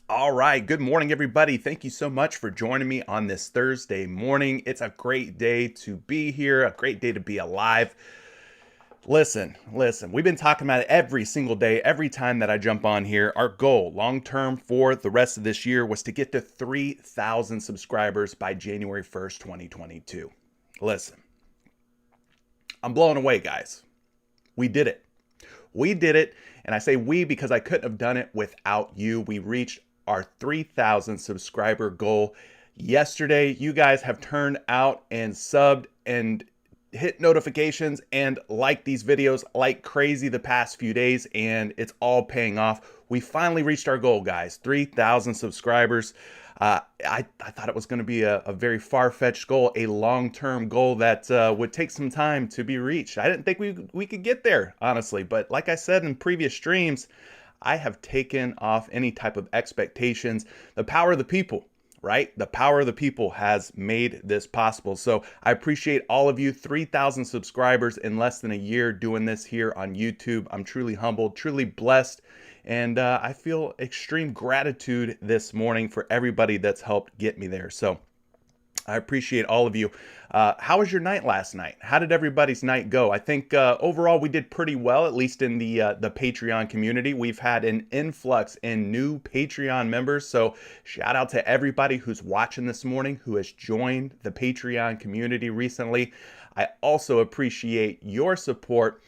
All right. Good morning, everybody. Thank you so much for joining me on this Thursday morning. It's a great day to be here, a great day to be alive. Listen, we've been talking about it every single day, every time that I jump on here. Our goal long-term for the rest of this year was to get to 3,000 subscribers by January 1st, 2022. Listen, I'm blown away, guys. We did it. We did it. And I say we because I couldn't have done it without you. We reached our 3,000 subscriber goal yesterday. You guys have turned out and subbed and hit notifications and like these videos like crazy the past few days, and it's all paying off. We finally reached our goal, guys, 3,000 subscribers. I thought it was going to be a very far-fetched goal, a long-term goal that would take some time to be reached. I didn't think we could get there, honestly. But like I said in previous streams, I have taken off any type of expectations. The power of the people, right? The power of the people has made this possible. So I appreciate all of you. 3,000 subscribers in less than a year doing this here on YouTube. I'm truly humbled, truly blessed. And I feel extreme gratitude this morning for everybody that's helped get me there. So I appreciate all of you. How was your night last night? How did everybody's night go? I think overall we did pretty well, at least in the Patreon community. We've had an influx in new Patreon members. So shout out to everybody who's watching this morning, who has joined the Patreon community recently. I also appreciate your support.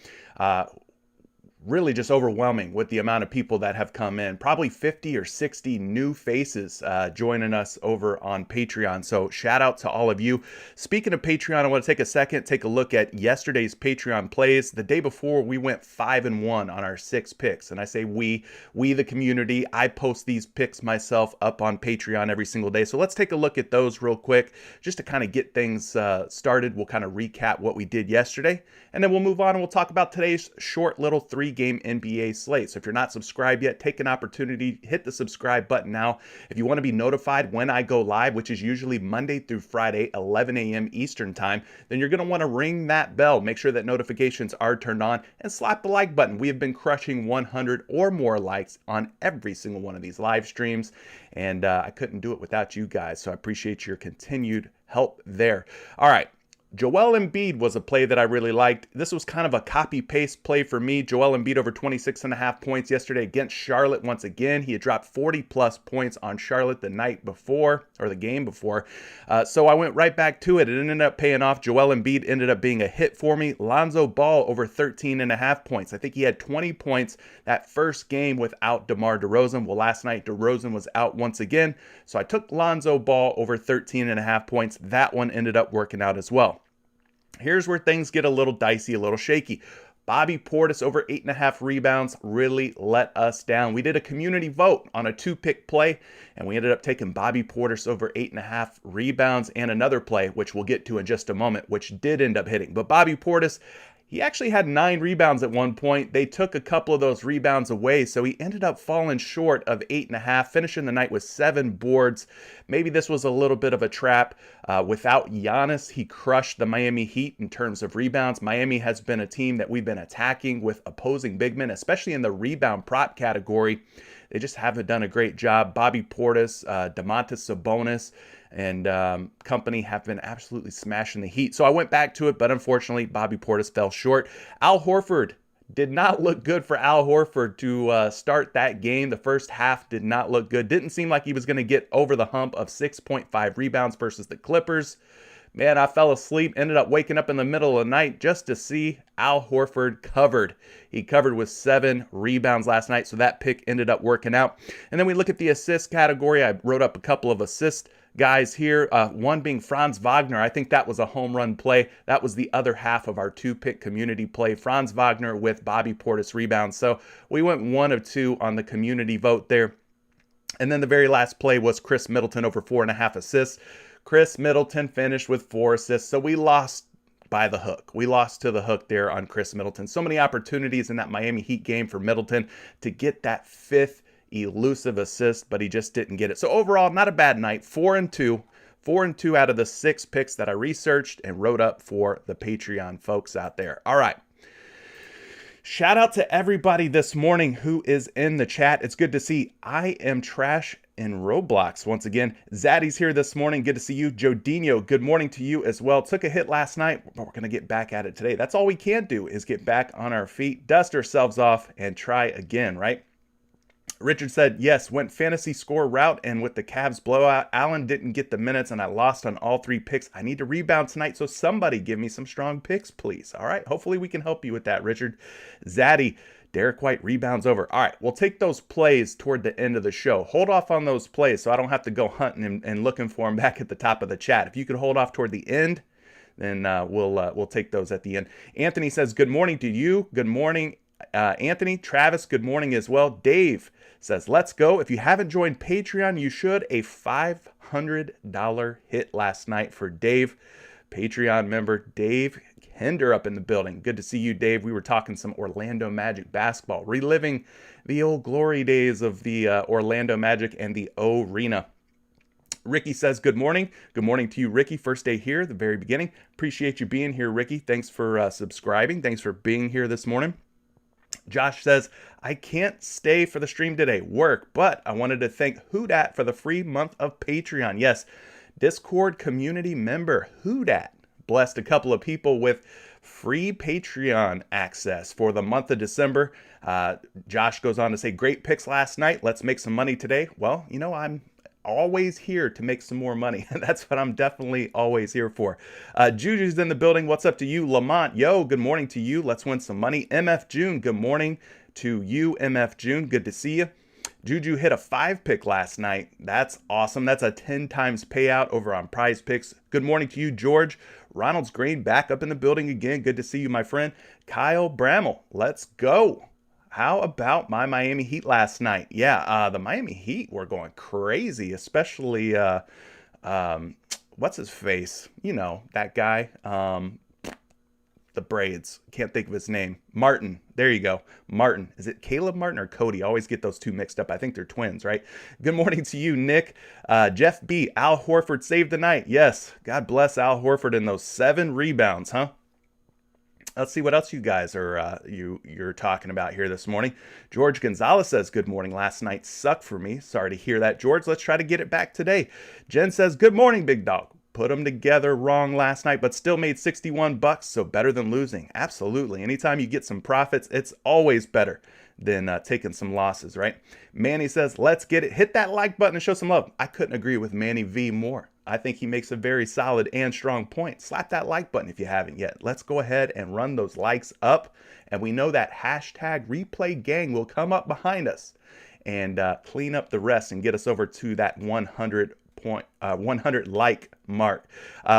really just overwhelming with the amount of people that have come in. Probably 50 or 60 new faces joining us over on Patreon. So shout out to all of you. Speaking of Patreon, I want to take a second, take a look at yesterday's Patreon plays. The day before, we went 5-1 on our 6 picks. And I say we the community. I post these picks myself up on Patreon every single day. So let's take a look at those real quick just to kind of get things started. We'll kind of recap what we did yesterday, and then we'll move on and we'll talk about today's short little 3-game NBA slate. So if you're not subscribed yet, take an opportunity, hit the subscribe button now. If you want to be notified when I go live, which is usually Monday through Friday, 11 a.m. Eastern time, then you're going to want to ring that bell. Make sure that notifications are turned on and slap the like button. We have been crushing 100 or more likes on every single one of these live streams, and I couldn't do it without you guys. So I appreciate your continued help there. All right. Joel Embiid was a play that I really liked. This was kind of a copy-paste play for me. Joel Embiid over 26.5 points yesterday against Charlotte once again. He had dropped 40-plus points on Charlotte the night before, or the game before. So I went right back to it. It ended up paying off. Joel Embiid ended up being a hit for me. Lonzo Ball over 13.5 points. I think he had 20 points that first game without DeMar DeRozan. Well, last night DeRozan was out once again. So I took Lonzo Ball over 13.5 points. That one ended up working out as well. Here's where things get a little dicey, a little shaky. Bobby Portis over 8.5 rebounds really let us down. We did a community vote on a 2-pick play, and we ended up taking Bobby Portis over 8.5 rebounds and another play, which we'll get to in just a moment, which did end up hitting. But Bobby Portis, he actually had 9 rebounds at one point. They took a couple of those rebounds away, so he ended up falling short of 8.5, finishing the night with 7 boards. Maybe this was a little bit of a trap. Without Giannis, he crushed the Miami Heat in terms of rebounds. Miami has been a team that we've been attacking with opposing big men, especially in the rebound prop category. They just haven't done a great job. Bobby Portis, Domantas Sabonis, and company have been absolutely smashing the Heat. So I went back to it, but unfortunately, Bobby Portis fell short. Al Horford did not look good for Al Horford to start that game. The first half did not look good. Didn't seem like he was going to get over the hump of 6.5 rebounds versus the Clippers. Man, I fell asleep, ended up waking up in the middle of the night just to see Al Horford covered. He covered with 7 rebounds last night, so that pick ended up working out. And then we look at the assist category. I wrote up a couple of assist guys here, one being Franz Wagner. I think that was a home run play. That was the other half of our 2-pick community play. Franz Wagner with Bobby Portis rebounds. So we went 1 of 2 on the community vote there. And then the very last play was Chris Middleton over 4.5 assists. Chris Middleton finished with 4 assists, so we lost by the hook. We lost to the hook there on Chris Middleton. So many opportunities in that Miami Heat game for Middleton to get that 5th elusive assist, but he just didn't get it. So overall, not a bad night. 4-2. 4-2 out of the 6 picks that I researched and wrote up for the Patreon folks out there. All right. Shout out to everybody this morning who is in the chat. It's good to see I Am Trash in Roblox once again. Zaddy's here this morning. Good to see you. Jodinho, good morning to you as well. Took a hit last night, but we're going to get back at it today. That's all we can do is get back on our feet, dust ourselves off, and try again, right? Richard said, yes, went fantasy score route, and with the Cavs blowout, Allen didn't get the minutes, and I lost on all 3 picks. I need to rebound tonight, so somebody give me some strong picks, please. All right, hopefully we can help you with that, Richard. Zaddy, Derek White rebounds over. All right, we'll take those plays toward the end of the show. Hold off on those plays so I don't have to go hunting and looking for them back at the top of the chat. If you could hold off toward the end, then we'll take those at the end. Anthony says, good morning to you. Good morning, Anthony. Travis, good morning as well. Dave says, let's go. If you haven't joined Patreon, you should. A $500 hit last night for Dave. Patreon member Dave Hender up in the building. Good to see you, Dave. We were talking some Orlando Magic basketball, reliving the old glory days of the Orlando Magic and the O-Arena. Ricky says, good morning. Good morning to you, Ricky. First day here, the very beginning. Appreciate you being here, Ricky. Thanks for subscribing. Thanks for being here this morning. Josh says, I can't stay for the stream today, work, but I wanted to thank Whodat for the free month of Patreon. Yes, Discord community member Whodat blessed a couple of people with free Patreon access for the month of December. Josh goes on to say, great picks last night. Let's make some money today. Well, you know, I'm always here to make some more money. That's what I'm definitely always here for. Juju's in the building. What's up to you? Lamont, yo, good morning to you. Let's win some money. MF June, good morning to you, MF June. Good to see you. Juju hit a 5-pick last night. That's awesome. That's a 10 times payout over on PrizePicks. Good morning to you, George. Ronald's Green back up in the building again. Good to see you, my friend. Kyle Bramall, let's go. How about my Miami Heat last night? Yeah, the Miami Heat were going crazy, especially, what's his face? You know, that guy. The braids. Can't think of his name. Martin. There you go. Martin. Is it Caleb Martin or Cody? I always get those two mixed up. I think they're twins, right? Good morning to you, Nick. Jeff B. Al Horford saved the night. Yes. God bless Al Horford and those 7 rebounds, huh? Let's see what else you guys are you're talking about here this morning. George Gonzalez says, good morning. Last night sucked for me. Sorry to hear that, George. Let's try to get it back today. Jen says, good morning, big dog. Put them together wrong last night, but still made $61, so better than losing. Absolutely. Anytime you get some profits, it's always better than taking some losses, right? Manny says, let's get it. Hit that like button and show some love. I couldn't agree with Manny V more. I think he makes a very solid and strong point. Slap that like button if you haven't yet. Let's go ahead and run those likes up. And we know that hashtag replay gang will come up behind us and clean up the rest and get us over to that 100 like mark.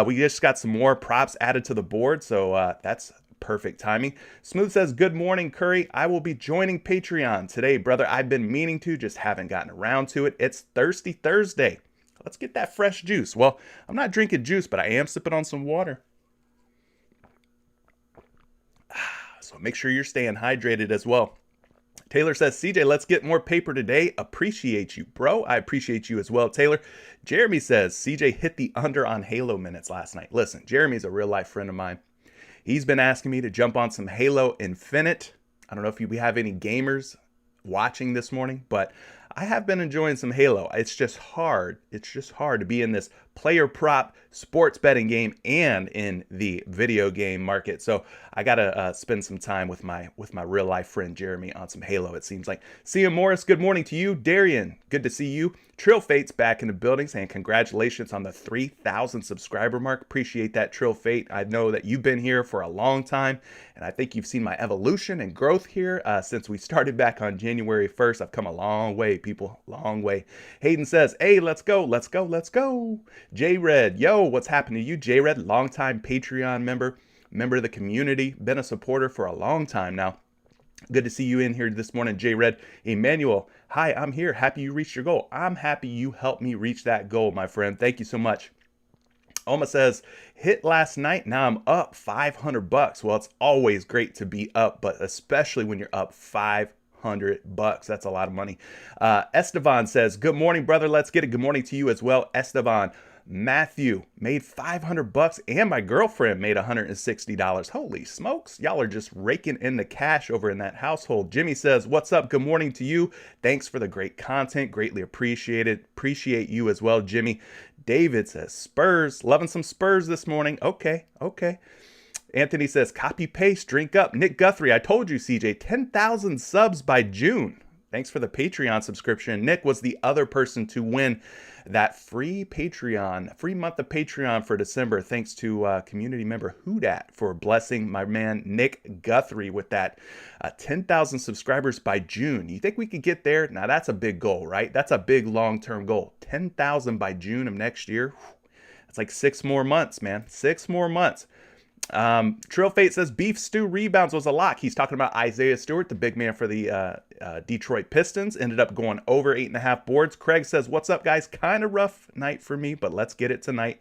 We just got some more props added to the board, so that's perfect timing. Smooth says, good morning, Curry. I will be joining Patreon today, brother. I've been meaning to, just haven't gotten around to it. It's Thirsty Thursday. Let's get that fresh juice. Well, I'm not drinking juice, but I am sipping on some water. So make sure you're staying hydrated as well. Taylor says, CJ, let's get more paper today. Appreciate you, bro. I appreciate you as well, Taylor. Jeremy says, CJ hit the under on Halo minutes last night. Listen, Jeremy's a real life friend of mine. He's been asking me to jump on some Halo Infinite. I don't know if we have any gamers watching this morning, but I have been enjoying some Halo. It's just hard. It's just hard to be in this player prop sports betting game and in the video game market. So I gotta spend some time with my real life friend Jeremy on some Halo. It seems like. Sia Morris, good morning to you. Darian, good to see you. Trill Fate's back in the building, saying congratulations on the 3,000 subscriber mark. Appreciate that, Trill Fate. I know that you've been here for a long time, and I think you've seen my evolution and growth here since we started back on January 1st. I've come a long way, people, long way. Hayden says, hey, let's go, let's go, let's go. J-Red, yo, what's happening to you? J-Red, longtime Patreon member of the community, been a supporter for a long time now. Good to see you in here this morning, J-Red. Emmanuel, hi, I'm here. Happy you reached your goal. I'm happy you helped me reach that goal, my friend. Thank you so much. Oma says, hit last night. Now I'm up $500. Well, it's always great to be up, but especially when you're up $500. That's a lot of money. Estevan says, good morning, brother. Let's get it. Good morning to you as well, Estevan. Matthew made $500 and my girlfriend made $160. Holy smokes. Y'all are just raking in the cash over in that household. Jimmy says, what's up? Good morning to you. Thanks for the great content. Greatly appreciated. Appreciate you as well, Jimmy. David says, Spurs. Loving some Spurs this morning. Okay. Anthony says, copy paste, drink up. Nick Guthrie, I told you, CJ, 10,000 subs by June. Thanks for the Patreon subscription. Nick was the other person to win that free month of Patreon for December. Thanks to community member Hoodat for blessing my man Nick Guthrie with that 10,000 subscribers by June. You think we could get there? Now that's a big goal, right? That's a big long-term goal. 10,000 by June of next year. That's like 6 more months, man. 6 more months. Trill Fate says beef stew rebounds was a lock. He's talking about Isaiah Stewart, the big man for the Detroit Pistons. Ended up going over 8.5 boards. Craig says, what's up, guys? Kind of rough night for me, but let's get it tonight.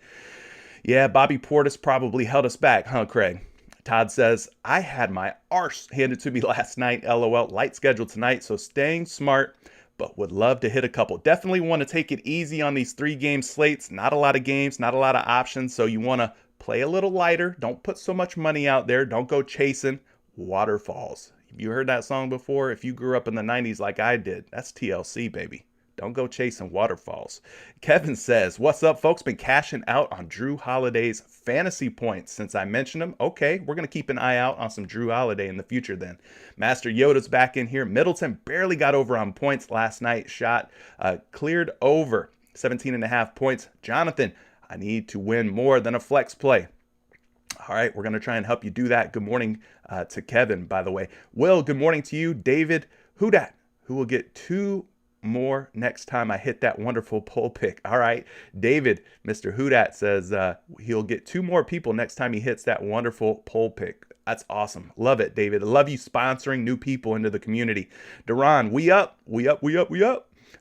Yeah, Bobby Portis probably held us back, huh, Craig? Todd says, I had my arse handed to me last night. LOL. Light schedule tonight, so staying smart, but would love to hit a couple. Definitely want to take it easy on these 3-game slates. Not a lot of games, not a lot of options, so you want to play a little lighter. Don't put so much money out there. Don't go chasing waterfalls. You heard that song before? If you grew up in the 90s like I did, that's TLC, baby. Don't go chasing waterfalls. Kevin says, what's up, folks? Been cashing out on Drew Holiday's fantasy points since I mentioned him. Okay, we're going to keep an eye out on some Drew Holiday in the future then. Master Yoda's back in here. Middleton barely got over on points last night. Shot cleared over. 17.5 points. Jonathan, I need to win more than a flex play. All right, we're going to try and help you do that. Good morning to Kevin, by the way. Will, good morning to you. David, who dat? Who will get 2 more next time I hit that wonderful poll pick. All right, David, Mr. Hudat says he'll get 2 more people next time he hits that wonderful poll pick. That's awesome. Love it, David. I love you sponsoring new people into the community. Duran, we up.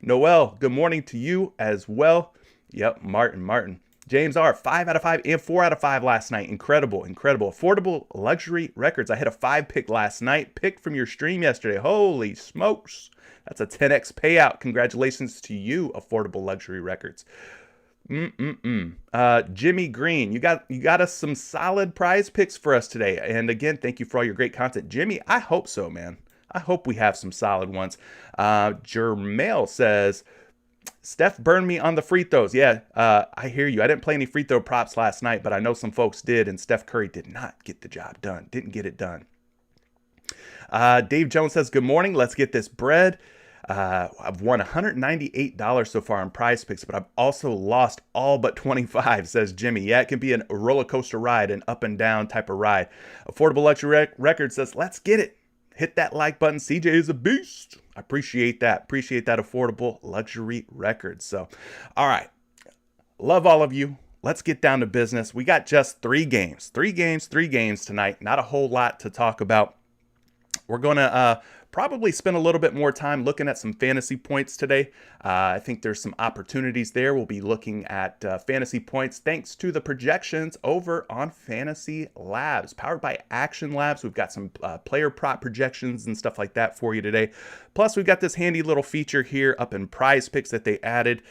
Noel, good morning to you as well. Yep, Martin. James R, 5 out of 5 and 4 out of 5 last night. Incredible. Affordable luxury records. I hit a 5 pick last night. Pick from your stream yesterday. Holy smokes. That's a 10x payout. Congratulations to you, Affordable Luxury Records. Jimmy Green, you got us some solid prize picks for us today. And again, thank you for all your great content. Jimmy, I hope so, man. I hope we have some solid ones. Jermail says, Steph burned me on the free throws. Yeah, I hear you. I didn't play any free throw props last night, but I know some folks did, and Steph Curry did not get the job done. Didn't get it done. Dave Jones says, good morning. Let's get this bread. I've won $198 so far on prize picks, but I've also lost all but 25, says Jimmy. Yeah, it can be a roller coaster ride, an up and down type of ride. Affordable Luxury Record says, let's get it. Hit that like button. CJ is a beast. I appreciate that. Affordable Luxury Records. So, all right. Love all of you. Let's get down to business. We got just 3 games. 3 games tonight. Not a whole lot to talk about. We're going to probably spend a little bit more time looking at some fantasy points today. I think there's some opportunities there. We'll be looking at fantasy points thanks to the projections over on Fantasy Labs, powered by Action Labs. We've got some player prop projections and stuff like that for you today. Plus, we've got this handy little feature here up in PrizePicks that they added,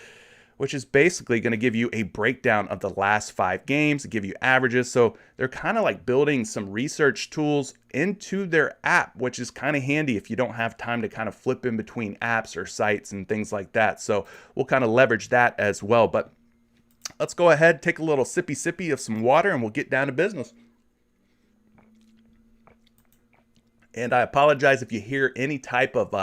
which is basically going to give you a breakdown of the last 5 games, give you averages. So they're kind of like building some research tools into their app, which is kind of handy if you don't have time to kind of flip in between apps or sites and things like that. So we'll kind of leverage that as well. But let's go ahead, take a little sippy of some water, and we'll get down to business. And I apologize if you hear any type of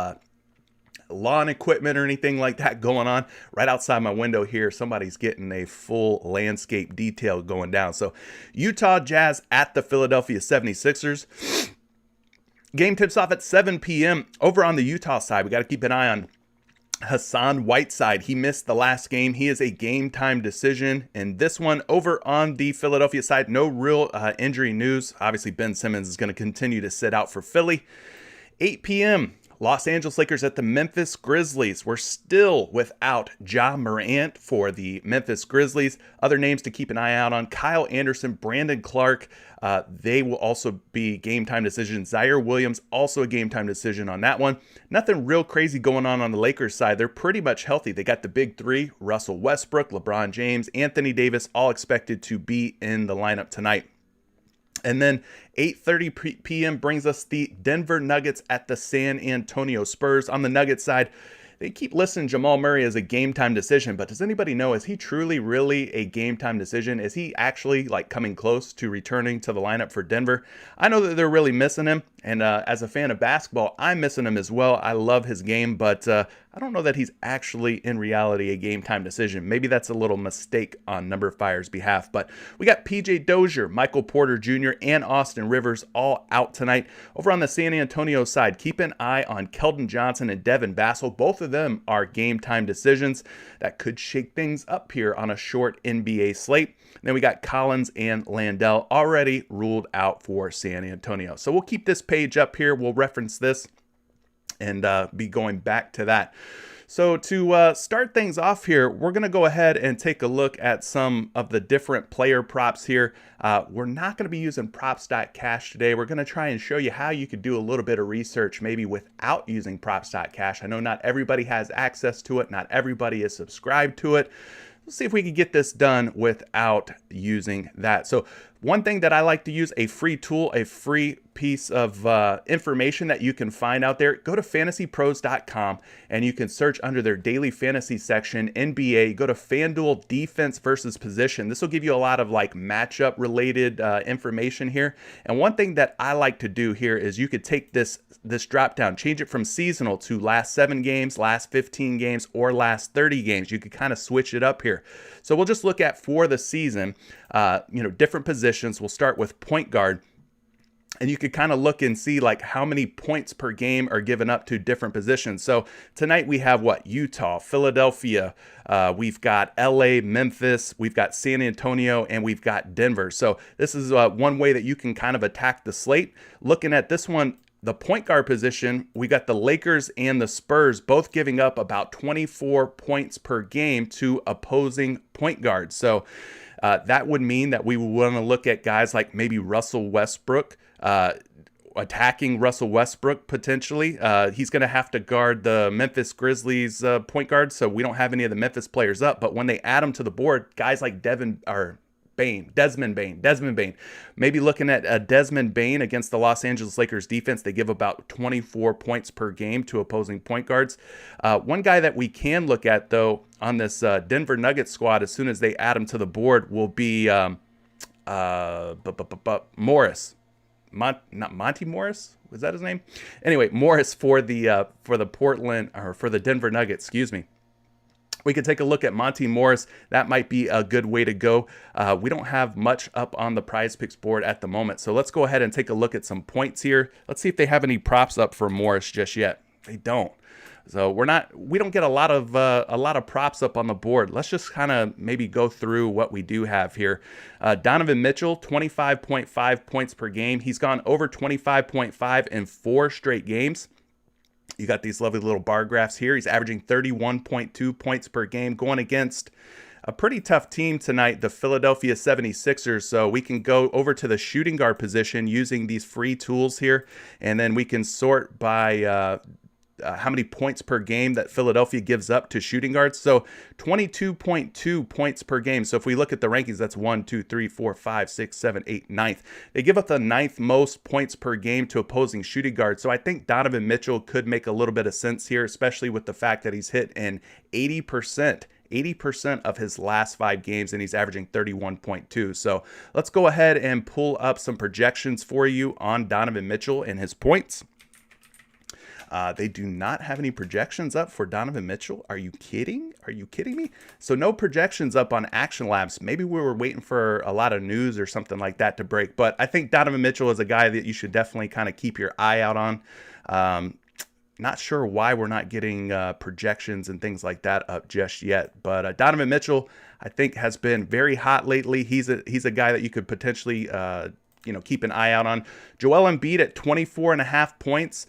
lawn equipment or anything like that going on. Right outside my window here, somebody's getting a full landscape detail going down. So Utah Jazz at the Philadelphia 76ers. Game tips off at 7 p.m. Over on the Utah side, we got to keep an eye on Hassan Whiteside. He missed the last game. He is a game time decision. And this one over on the Philadelphia side, no real injury news. Obviously, Ben Simmons is going to continue to sit out for Philly. 8 p.m. Los Angeles Lakers at the Memphis Grizzlies. We're still without Ja Morant for the Memphis Grizzlies. Other names to keep an eye out on: Kyle Anderson, Brandon Clark. They will also be game time decisions. Zaire Williams, also a game time decision on that one. Nothing real crazy going on the Lakers side. They're pretty much healthy. They got the big 3, Russell Westbrook, LeBron James, Anthony Davis, all expected to be in the lineup tonight. And then 8:30 p.m. brings us the Denver Nuggets at the San Antonio Spurs. On the Nuggets side, they keep listing Jamal Murray as a game time decision, but does anybody know, is he truly really a game time decision? Is he actually like coming close to returning to the lineup for Denver? I know that they're really missing him, and as a fan of basketball, I'm missing him as well. I love his game, but I don't know that he's actually in reality a game time decision. Maybe that's a little mistake on Number Fire's behalf, but we got PJ Dozier, Michael Porter Jr., and Austin Rivers all out tonight. Over on the San Antonio side, keep an eye on Keldon Johnson and Devin Vassell. Both of them are game time decisions that could shake things up here on a short NBA slate. Then we got Collins and Landell already ruled out for San Antonio. So we'll keep this page up here. We'll reference this and be going back to that. So to start things off here, we're going to go ahead and take a look at some of the different player props here. We're not going to be using props.cash today. We're going to try and show you how you could do a little bit of research maybe without using props.cash. I know not everybody has access to it. Not everybody is subscribed to it. Let's see if we can get this done without using that. So One thing that I like to use, a free tool, a free piece of information that you can find out there, go to fantasypros.com and you can search under their daily fantasy section, NBA, go to FanDuel defense versus position. This will give you a lot of like matchup related information here. And one thing that I like to do here is you could take this drop down, change it from seasonal to last 7 games, last 15 games, or last 30 games. You could kind of switch it up here. So we'll just look at for the season, different positions. We'll start with point guard. And you could kind of look and see like how many points per game are given up to different positions. So tonight we have Utah, Philadelphia, we've got LA, Memphis, we've got San Antonio, and we've got Denver. So this is one way that you can kind of attack the slate. Looking at this one, the point guard position, we got the Lakers and the Spurs both giving up about 24 points per game to opposing point guards. So that would mean that we would want to look at guys like maybe Russell Westbrook, attacking Russell Westbrook potentially. He's going to have to guard the Memphis Grizzlies point guard, so we don't have any of the Memphis players up. But when they add them to the board, guys like Desmond Bane. Maybe looking at Desmond Bane against the Los Angeles Lakers defense. They give about 24 points per game to opposing point guards. One guy that we can look at, though, on this Denver Nuggets squad, as soon as they add him to the board, will be Morris. Not Monty Morris? Was that his name? Anyway, Morris for the Denver Nuggets, excuse me. We could take a look at Monty Morris. That might be a good way to go. We don't have much up on the PrizePicks board at the moment. So let's go ahead and take a look at some points here. Let's see if they have any props up for Morris just yet. They don't. So we don't get a lot of props up on the board. Let's just kind of maybe go through what we do have here. Donovan Mitchell, 25.5 points per game. He's gone over 25.5 in 4 straight games. You got these lovely little bar graphs here. He's averaging 31.2 points per game, going against a pretty tough team tonight, the Philadelphia 76ers. So we can go over to the shooting guard position using these free tools here, and then we can sort by how many points per game that Philadelphia gives up to shooting guards. So 22.2 points per game. So if we look at the rankings, that's 1, 2, 3, 4, 5, 6, 7, 8, 9th. They give up the 9th most points per game to opposing shooting guards. So I think Donovan Mitchell could make a little bit of sense here, especially with the fact that he's hit in 80% of his last 5 games, and he's averaging 31.2. So let's go ahead and pull up some projections for you on Donovan Mitchell and his points. They do not have any projections up for Donovan Mitchell. Are you kidding? Are you kidding me? So no projections up on Action Labs. Maybe we were waiting for a lot of news or something like that to break. But I think Donovan Mitchell is a guy that you should definitely kind of keep your eye out on. Not sure why we're not getting projections and things like that up just yet. But Donovan Mitchell, I think, has been very hot lately. He's a guy that you could potentially keep an eye out on. Joel Embiid at 24.5 points.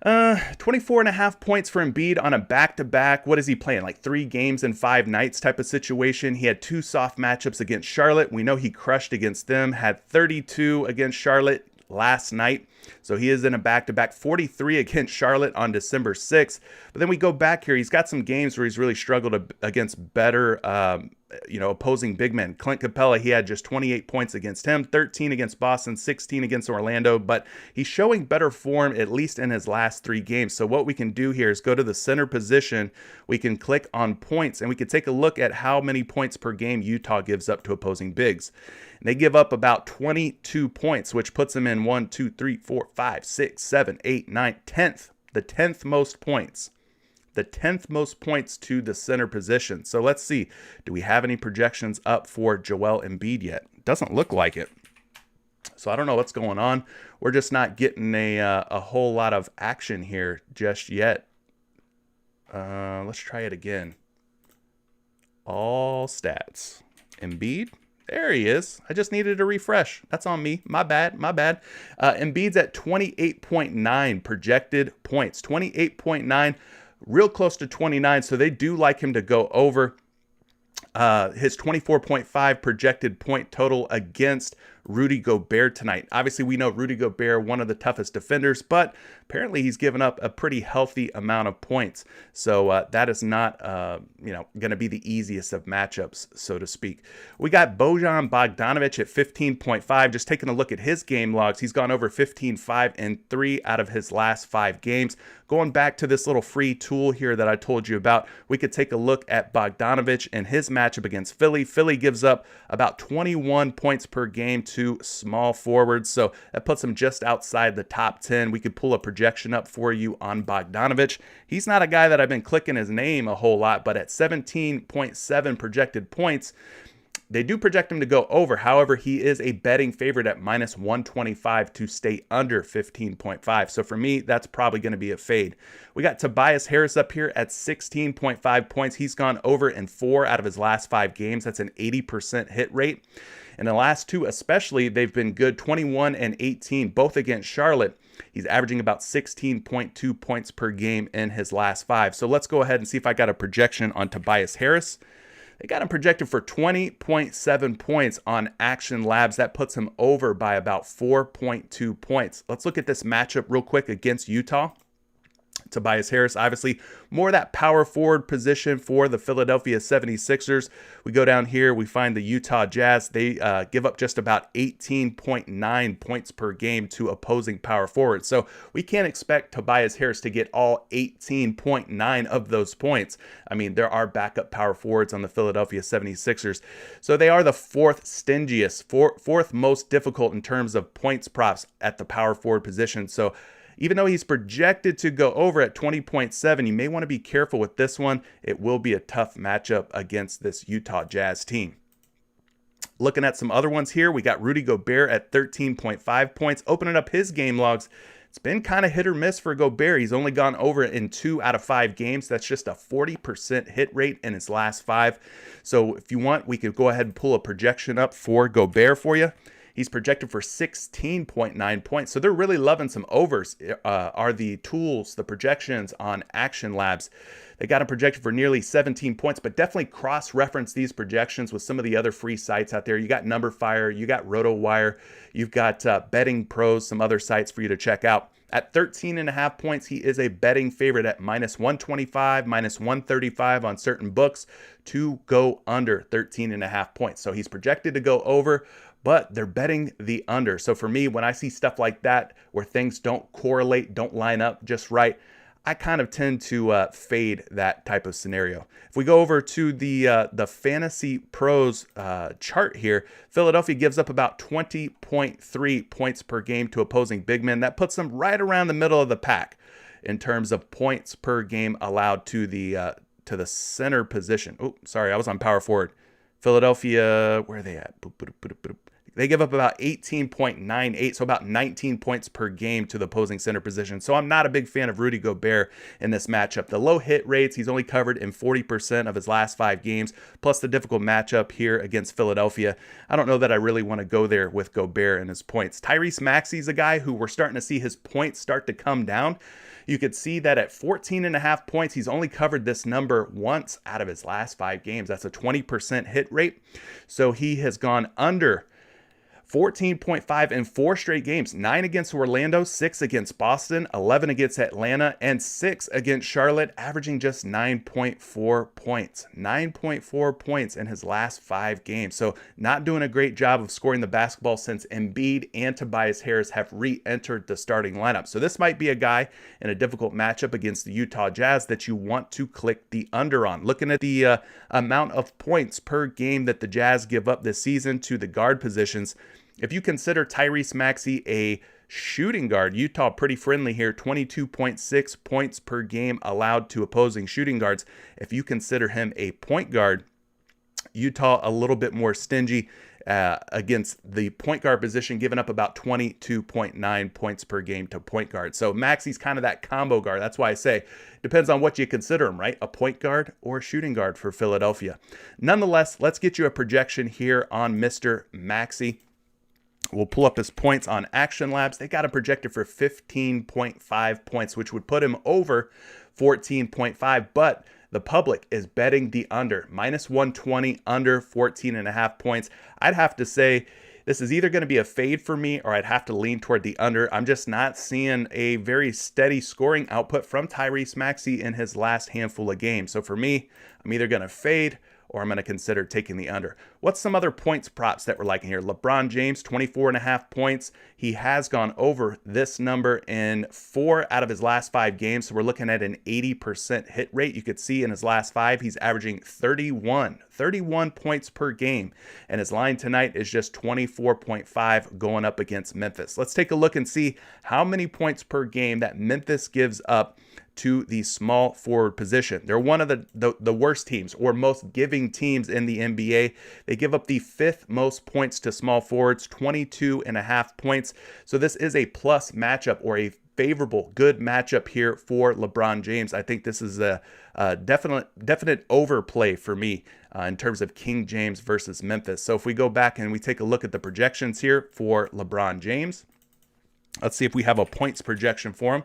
24.5 points for Embiid on a back-to-back. What is he playing? Like 3 games in 5 nights type of situation. He had 2 soft matchups against Charlotte. We know he crushed against them. Had 32 against Charlotte last night. So he is in a back-to-back. 43 against Charlotte on December 6th. But then we go back here. He's got some games where he's really struggled against better opposing big men. Clint Capella, he had just 28 points against him, 13 against Boston, 16 against Orlando, but he's showing better form, at least in his last 3 games. So what we can do here is go to the center position. We can click on points, and we can take a look at how many points per game Utah gives up to opposing bigs. And they give up about 22 points, which puts them in 1, 2, 3, 4, 5, 6, 7, 8, 9, 10th. The 10th most points. The 10th most points to the center position. So let's see. Do we have any projections up for Joel Embiid yet? Doesn't look like it. So I don't know what's going on. We're just not getting a whole lot of action here just yet. Let's try it again. All stats. Embiid. There he is. I just needed a refresh. That's on me. My bad. Embiid's at 28.9 projected points. 28.9. Real close to 29, so they do like him to go over his 24.5 projected point total against Rudy Gobert tonight. Obviously, we know Rudy Gobert, one of the toughest defenders, but apparently he's given up a pretty healthy amount of points. So that is not, going to be the easiest of matchups, so to speak. We got Bojan Bogdanovic at 15.5. Just taking a look at his game logs, he's gone over 15, 5, and 3 out of his last 5 games. Going back to this little free tool here that I told you about, we could take a look at Bogdanovic and his matchup against Philly. Philly gives up about 21 points per game to small forwards, so that puts him just outside the top 10. We could pull a projection up for you on Bogdanovic. He's not a guy that I've been clicking his name a whole lot, but at 17.7 projected points, they do project him to go over. However, he is a betting favorite at minus 125 to stay under 15.5. So for me, that's probably going to be a fade. We got Tobias Harris up here at 16.5 points. He's gone over in 4 out of his last 5 games. That's an 80% hit rate. In the last 2 especially, they've been good, 21 and 18, both against Charlotte. He's averaging about 16.2 points per game in his last 5. So let's go ahead and see if I got a projection on Tobias Harris. They got him projected for 20.7 points on Action Labs. That puts him over by about 4.2 points. Let's look at this matchup real quick against Utah. Tobias Harris, obviously more that power forward position for the Philadelphia 76ers. We go down here, we find the Utah Jazz. They give up just about 18.9 points per game to opposing power forwards. So we can't expect Tobias Harris to get all 18.9 of those points. I mean, there are backup power forwards on the Philadelphia 76ers. So they are the fourth stingiest, fourth most difficult in terms of points props at the power forward position. So even though he's projected to go over at 20.7, you may want to be careful with this one. It will be a tough matchup against this Utah Jazz team. Looking at some other ones here, we got Rudy Gobert at 13.5 points. Opening up his game logs, it's been kind of hit or miss for Gobert. He's only gone over in 2 out of 5 games. That's just a 40% hit rate in his last 5. So if you want, we could go ahead and pull a projection up for Gobert for you. He's projected for 16.9 points. So they're really loving some overs, are the tools, the projections on Action Labs. They got him projected for nearly 17 points, but definitely cross-reference these projections with some of the other free sites out there. You got NumberFire, you got RotoWire, you've got Betting Pros, some other sites for you to check out. At 13.5 points, he is a betting favorite at minus 125, minus 135 on certain books to go under 13.5 points. So he's projected to go over, but they're betting the under. So for me, when I see stuff like that, where things don't correlate, don't line up just right, I kind of tend to fade that type of scenario. If we go over to the Fantasy Pros chart here, Philadelphia gives up about 20.3 points per game to opposing big men. That puts them right around the middle of the pack in terms of points per game allowed to the center position. Oh, sorry, I was on power forward. Philadelphia, where are they at? Boop, boop, boop, boop. They give up about 18.98, so about 19 points per game to the opposing center position. So I'm not a big fan of Rudy Gobert in this matchup. The low hit rates, he's only covered in 40% of his last 5 games, plus the difficult matchup here against Philadelphia. I don't know that I really want to go there with Gobert and his points. Tyrese Maxey's a guy who we're starting to see his points start to come down. You could see that at 14.5 points, he's only covered this number once out of his last 5 games. That's a 20% hit rate. So he has gone under 14.5 in 4 straight games, 9 against Orlando, 6 against Boston, 11 against Atlanta, and 6 against Charlotte, averaging just 9.4 points. 9.4 points in his last 5 games. So not doing a great job of scoring the basketball since Embiid and Tobias Harris have re-entered the starting lineup. So this might be a guy in a difficult matchup against the Utah Jazz that you want to click the under on. Looking at the amount of points per game that the Jazz give up this season to the guard positions, if you consider Tyrese Maxey a shooting guard, Utah pretty friendly here, 22.6 points per game allowed to opposing shooting guards. If you consider him a point guard, Utah a little bit more stingy against the point guard position, giving up about 22.9 points per game to point guard. So Maxey's kind of that combo guard. That's why I say depends on what you consider him, right? A point guard or a shooting guard for Philadelphia. Nonetheless, let's get you a projection here on Mr. Maxey. We'll pull up his points on Action Labs. They got him projected for 15.5 points, which would put him over 14.5, but the public is betting the under, minus 120, under 14.5 points. I'd have to say This is either going to be a fade for me or I'd have to lean toward the under. I'm just not seeing a very steady scoring output from Tyrese Maxey in his last handful of games. So for me, I'm either going to fade or I'm going to consider taking the under. What's some other points props that we're liking here? LeBron James, 24.5 points. He has gone over this number in 4 out of his last 5 games. So we're looking at an 80% hit rate. You could see in his last 5, he's averaging 31 points per game. And his line tonight is just 24.5 going up against Memphis. Let's take a look and see how many points per game that Memphis gives up to the small forward position. They're one of the worst teams or most giving teams in the NBA. They give up the 5th most points to small forwards, 22.5 points. So this is a plus matchup or a favorable, good matchup here for LeBron James. I think this is a definite overplay for me in terms of King James versus Memphis. So if we go back and we take a look at the projections here for LeBron James, let's see if we have a points projection for him.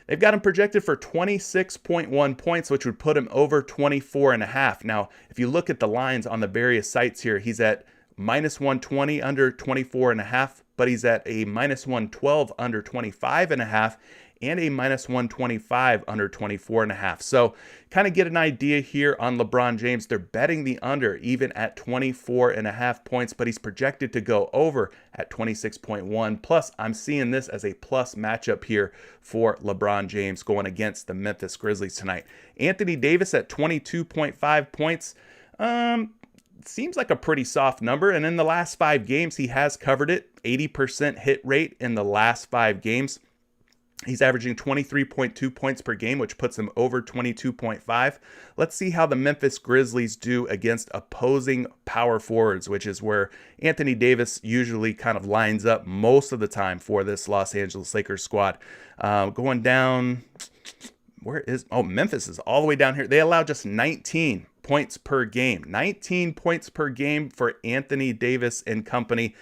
They've got him projected for 26.1 points, which would put him over 24.5. Now, if you look at the lines on the various sites here, he's at minus 120 under 24.5, but he's at a minus 112 under 25.5 and a minus 125 under 24.5. So kind of get an idea here on LeBron James. They're betting the under even at 24.5 points, but he's projected to go over at 26.1. Plus, I'm seeing this as a plus matchup here for LeBron James going against the Memphis Grizzlies tonight. Anthony Davis at 22.5 points. Seems like a pretty soft number. And in the last 5 games, he has covered it. 80% hit rate in the last 5 games. He's averaging 23.2 points per game, which puts him over 22.5. Let's see how the Memphis Grizzlies do against opposing power forwards, which is where Anthony Davis usually kind of lines up most of the time for this Los Angeles Lakers squad. Going down, Memphis is all the way down here. They allow just 19 points per game. 19 points per game for Anthony Davis and company,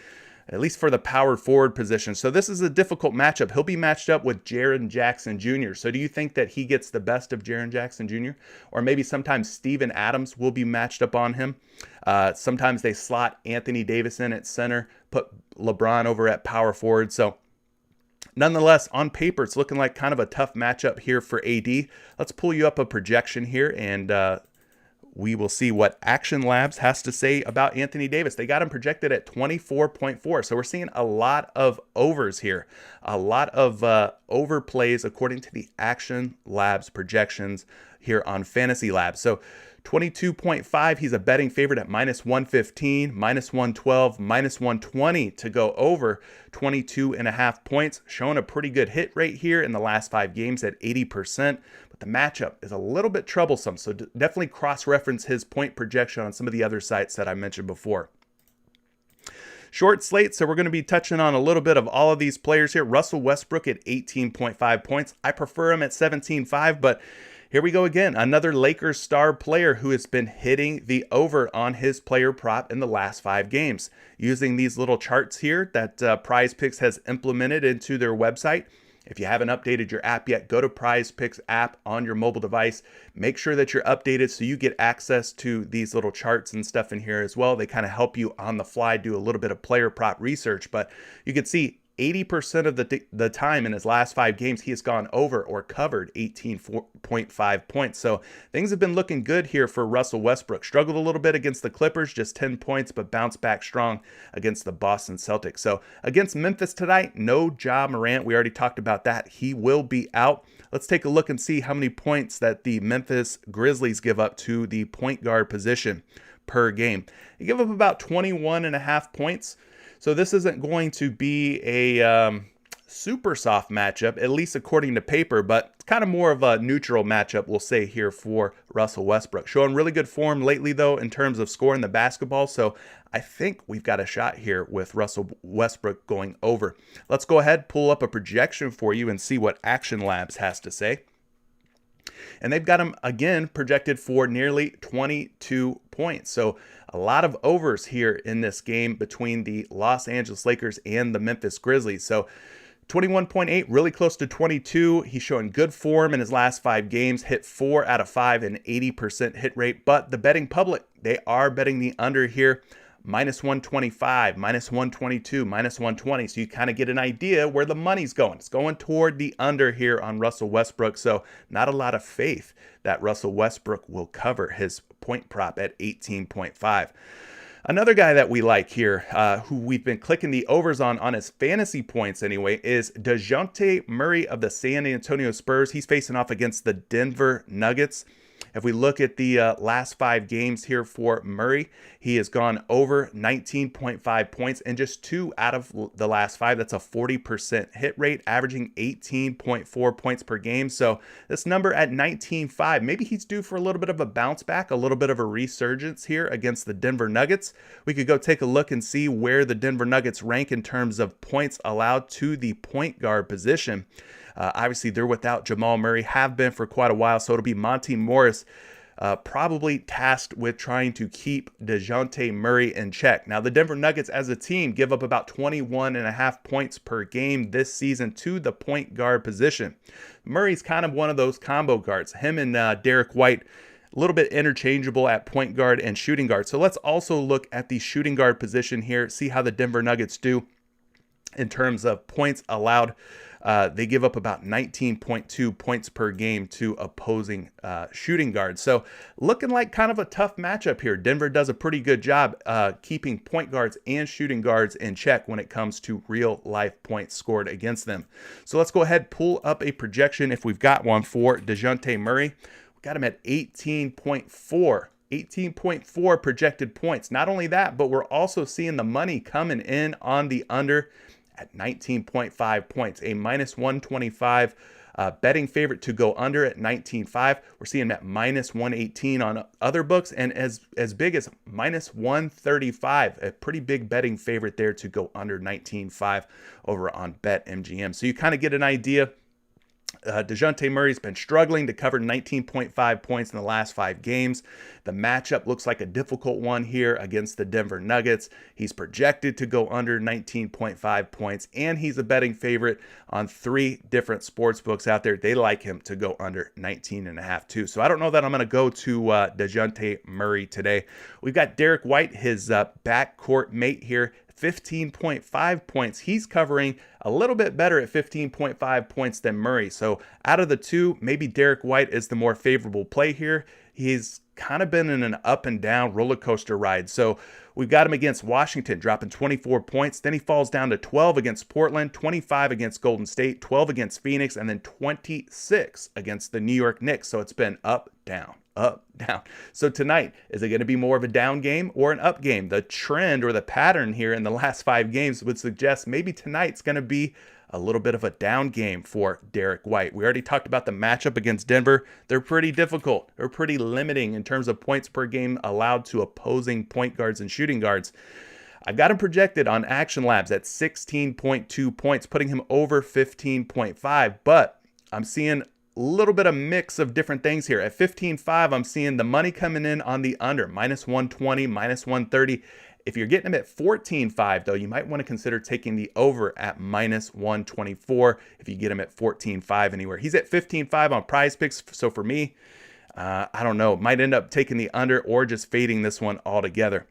at least for the power forward position. So this is a difficult matchup. He'll be matched up with Jaren Jackson Jr. So do you think that he gets the best of Jaren Jackson Jr.? Or maybe sometimes Steven Adams will be matched up on him. Sometimes they slot Anthony Davis in at center, put LeBron over at power forward. So nonetheless, on paper, it's looking like kind of a tough matchup here for AD. Let's pull you up a projection here and we will see what Action Labs has to say about Anthony Davis. They got him projected at 24.4. So we're seeing a lot of overs here. A lot of overplays according to the Action Labs projections here on Fantasy Labs. So 22.5, he's a betting favorite at minus 115, minus 112, minus 120 to go over 22.5 points. Showing a pretty good hit rate here in the last 5 games at 80%. But the matchup is a little bit troublesome. So definitely cross-reference his point projection on some of the other sites that I mentioned before. Short slate, so we're going to be touching on a little bit of all of these players here. Russell Westbrook at 18.5 points. I prefer him at 17.5, but here we go again. Another Lakers star player who has been hitting the over on his player prop in the last 5 games. Using these little charts here that PrizePicks has implemented into their website. If you haven't updated your app yet, go to PrizePicks app on your mobile device. Make sure that you're updated so you get access to these little charts and stuff in here as well. They kind of help you on the fly do a little bit of player prop research, but you can see 80% of the time in his last 5 games, he has gone over or covered 18.5 points. So things have been looking good here for Russell Westbrook. Struggled a little bit against the Clippers, just 10 points, but bounced back strong against the Boston Celtics. So against Memphis tonight, no Ja Morant. We already talked about that. He will be out. Let's take a look and see how many points that the Memphis Grizzlies give up to the point guard position per game. They give up about 21.5 points. So this isn't going to be a super soft matchup, at least according to paper, but it's kind of more of a neutral matchup, we'll say here for Russell Westbrook. Showing really good form lately, though, in terms of scoring the basketball. So I think we've got a shot here with Russell Westbrook going over. Let's go ahead, pull up a projection for you and see what Action Labs has to say. And they've got him, again, projected for nearly 22 points. So a lot of overs here in this game between the Los Angeles Lakers and the Memphis Grizzlies. So 21.8, really close to 22. He's showing good form in his last 5 games, hit 4 out of 5 and 80% hit rate. But the betting public, they are betting the under here. minus 125, minus 122, minus 120. So you kind of get an idea where the money's going. It's going toward the under here on Russell Westbrook. So not a lot of faith that Russell Westbrook will cover his point prop at 18.5. Another guy that we like here, who we've been clicking the overs on his fantasy points anyway, is DeJounte Murray of the San Antonio Spurs. He's facing off against the Denver Nuggets. If we look at the last 5 games here for Murray, he has gone over 19.5 points in just 2 out of the last 5. That's a 40% hit rate, averaging 18.4 points per game. So this number at 19.5, maybe he's due for a little bit of a bounce back, a little bit of a resurgence here against the Denver Nuggets. We could go take a look and see where the Denver Nuggets rank in terms of points allowed to the point guard position. Obviously, they're without Jamal Murray, have been for quite a while, so it'll be Monty Morris probably tasked with trying to keep DeJounte Murray in check. Now, the Denver Nuggets as a team give up about 21.5 points per game this season to the point guard position. Murray's kind of one of those combo guards. Him and Derek White, a little bit interchangeable at point guard and shooting guard. So let's also look at the shooting guard position here, see how the Denver Nuggets do in terms of points allowed. They give up about 19.2 points per game to opposing shooting guards. So looking like kind of a tough matchup here. Denver does a pretty good job keeping point guards and shooting guards in check when it comes to real life points scored against them. So let's go ahead, pull up a projection if we've got one for DeJounte Murray. We got him at 18.4. 18.4 projected points. Not only that, but we're also seeing the money coming in on the under at 19.5 points, a minus 125 betting favorite to go under at 19.5. We're seeing that minus 118 on other books, and as big as minus 135, a pretty big betting favorite there to go under 19.5 over on BetMGM. So you kind of get an idea. DeJounte Murray's been struggling to cover 19.5 points in the last 5 games. The matchup looks like a difficult one here against the Denver Nuggets. He's projected to go under 19.5 points, and he's a betting favorite on 3 different sports books out there. They like him to go under 19.5 too. So I don't know that I'm going to go to DeJounte Murray today. We've got Derek White, his backcourt mate here, 15.5 points. He's covering a little bit better at 15.5 points than Murray. So out of the two, maybe Derek White is the more favorable play here. He's kind of been in an up and down roller coaster ride. So we've got him against Washington, dropping 24 points. Then he falls down to 12 against Portland, 25 against Golden State, 12 against Phoenix, and then 26 against the New York Knicks. So it's been up, down, up, down. So tonight, is it going to be more of a down game or an up game? The trend or the pattern here in the last 5 games would suggest maybe tonight's going to be a little bit of a down game for Derek White. We already talked about the matchup against Denver. They're pretty difficult. They're pretty limiting in terms of points per game allowed to opposing point guards and shooting guards. I've got him projected on Action Labs at 16.2 points, putting him over 15.5, but I'm seeing a little bit of mix of different things here. At 15.5, I'm seeing the money coming in on the under, minus 120, minus 130. If you're getting him at 14.5, though, you might want to consider taking the over at minus 124 if you get him at 14.5 anywhere. He's at 15.5 on PrizePicks, so for me, I don't know, might end up taking the under or just fading this one altogether.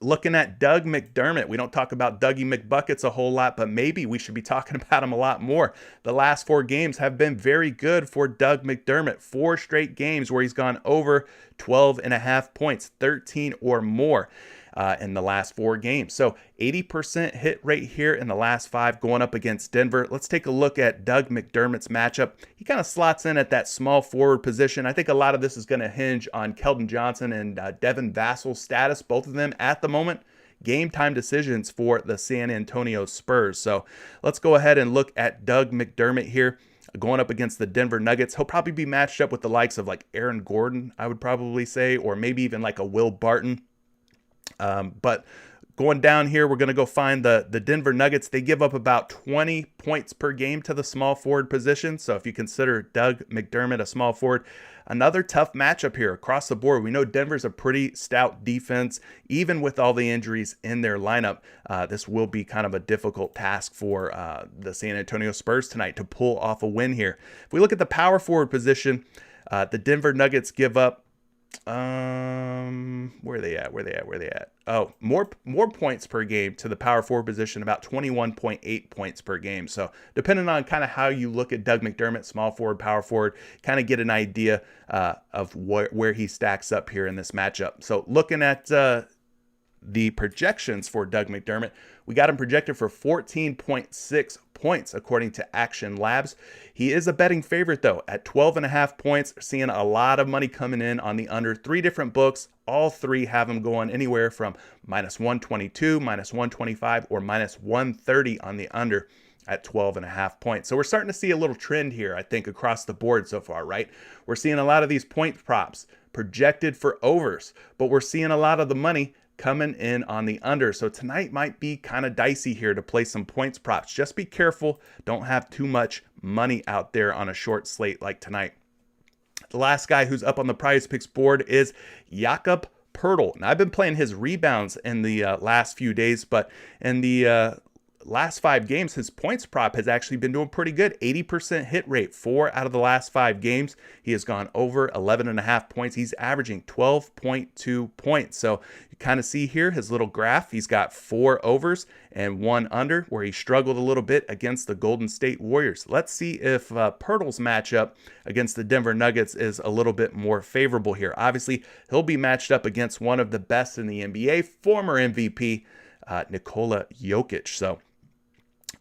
Looking at Doug McDermott, we don't talk about Dougie McBuckets a whole lot, but maybe we should be talking about him a lot more. The last 4 games have been very good for Doug McDermott. 4 straight games where he's gone over 12.5 points, 13 or more in the last 4 games. So 80% hit rate here in the last 5 going up against Denver. Let's take a look at Doug McDermott's matchup. He kind of slots in at that small forward position. I think a lot of this is going to hinge on Keldon Johnson and Devin Vassell's status, both of them at the moment game time decisions for the San Antonio Spurs. So let's go ahead and look at Doug McDermott here going up against the Denver Nuggets. He'll probably be matched up with the likes of like Aaron Gordon, I would probably say, or maybe even like a Will Barton. But going down here, we're going to go find the Denver Nuggets. They give up about 20 points per game to the small forward position. So if you consider Doug McDermott a small forward, another tough matchup here across the board. We know Denver's a pretty stout defense, even with all the injuries in their lineup. This will be kind of a difficult task for the San Antonio Spurs tonight to pull off a win here. If we look at the power forward position, the Denver Nuggets give up Where are they at? Where are they at? Oh, more points per game to the power forward position, about 21.8 points per game. So depending on kind of how you look at Doug McDermott, small forward, power forward, kind of get an idea of where he stacks up here in this matchup. So looking at the projections for Doug McDermott, we got him projected for 14.6 points according to Action Labs. He is a betting favorite though at 12.5 points. Seeing a lot of money coming in on the under. 3 different books, all 3 have him going anywhere from -122, -125, or -130 on the under at 12.5 points. So we're starting to see a little trend here, I think, across the board so far, right? We're seeing a lot of these point props projected for overs, but we're seeing a lot of the money coming in on the under. So tonight might be kind of dicey here to play some points props. Just be careful. Don't have too much money out there on a short slate like tonight. The last guy who's up on the PrizePicks board is Jakob Poeltl. Now, I've been playing his rebounds in the last few days, but in the last 5 games, his points prop has actually been doing pretty good. 80% hit rate, 4 out of the last 5 games. He has gone over 11.5 points. He's averaging 12.2 points. So you kind of see here his little graph. He's got 4 overs and 1 under, where he struggled a little bit against the Golden State Warriors. Let's see if Poeltl's matchup against the Denver Nuggets is a little bit more favorable here. Obviously, he'll be matched up against one of the best in the NBA, former MVP, Nikola Jokic. So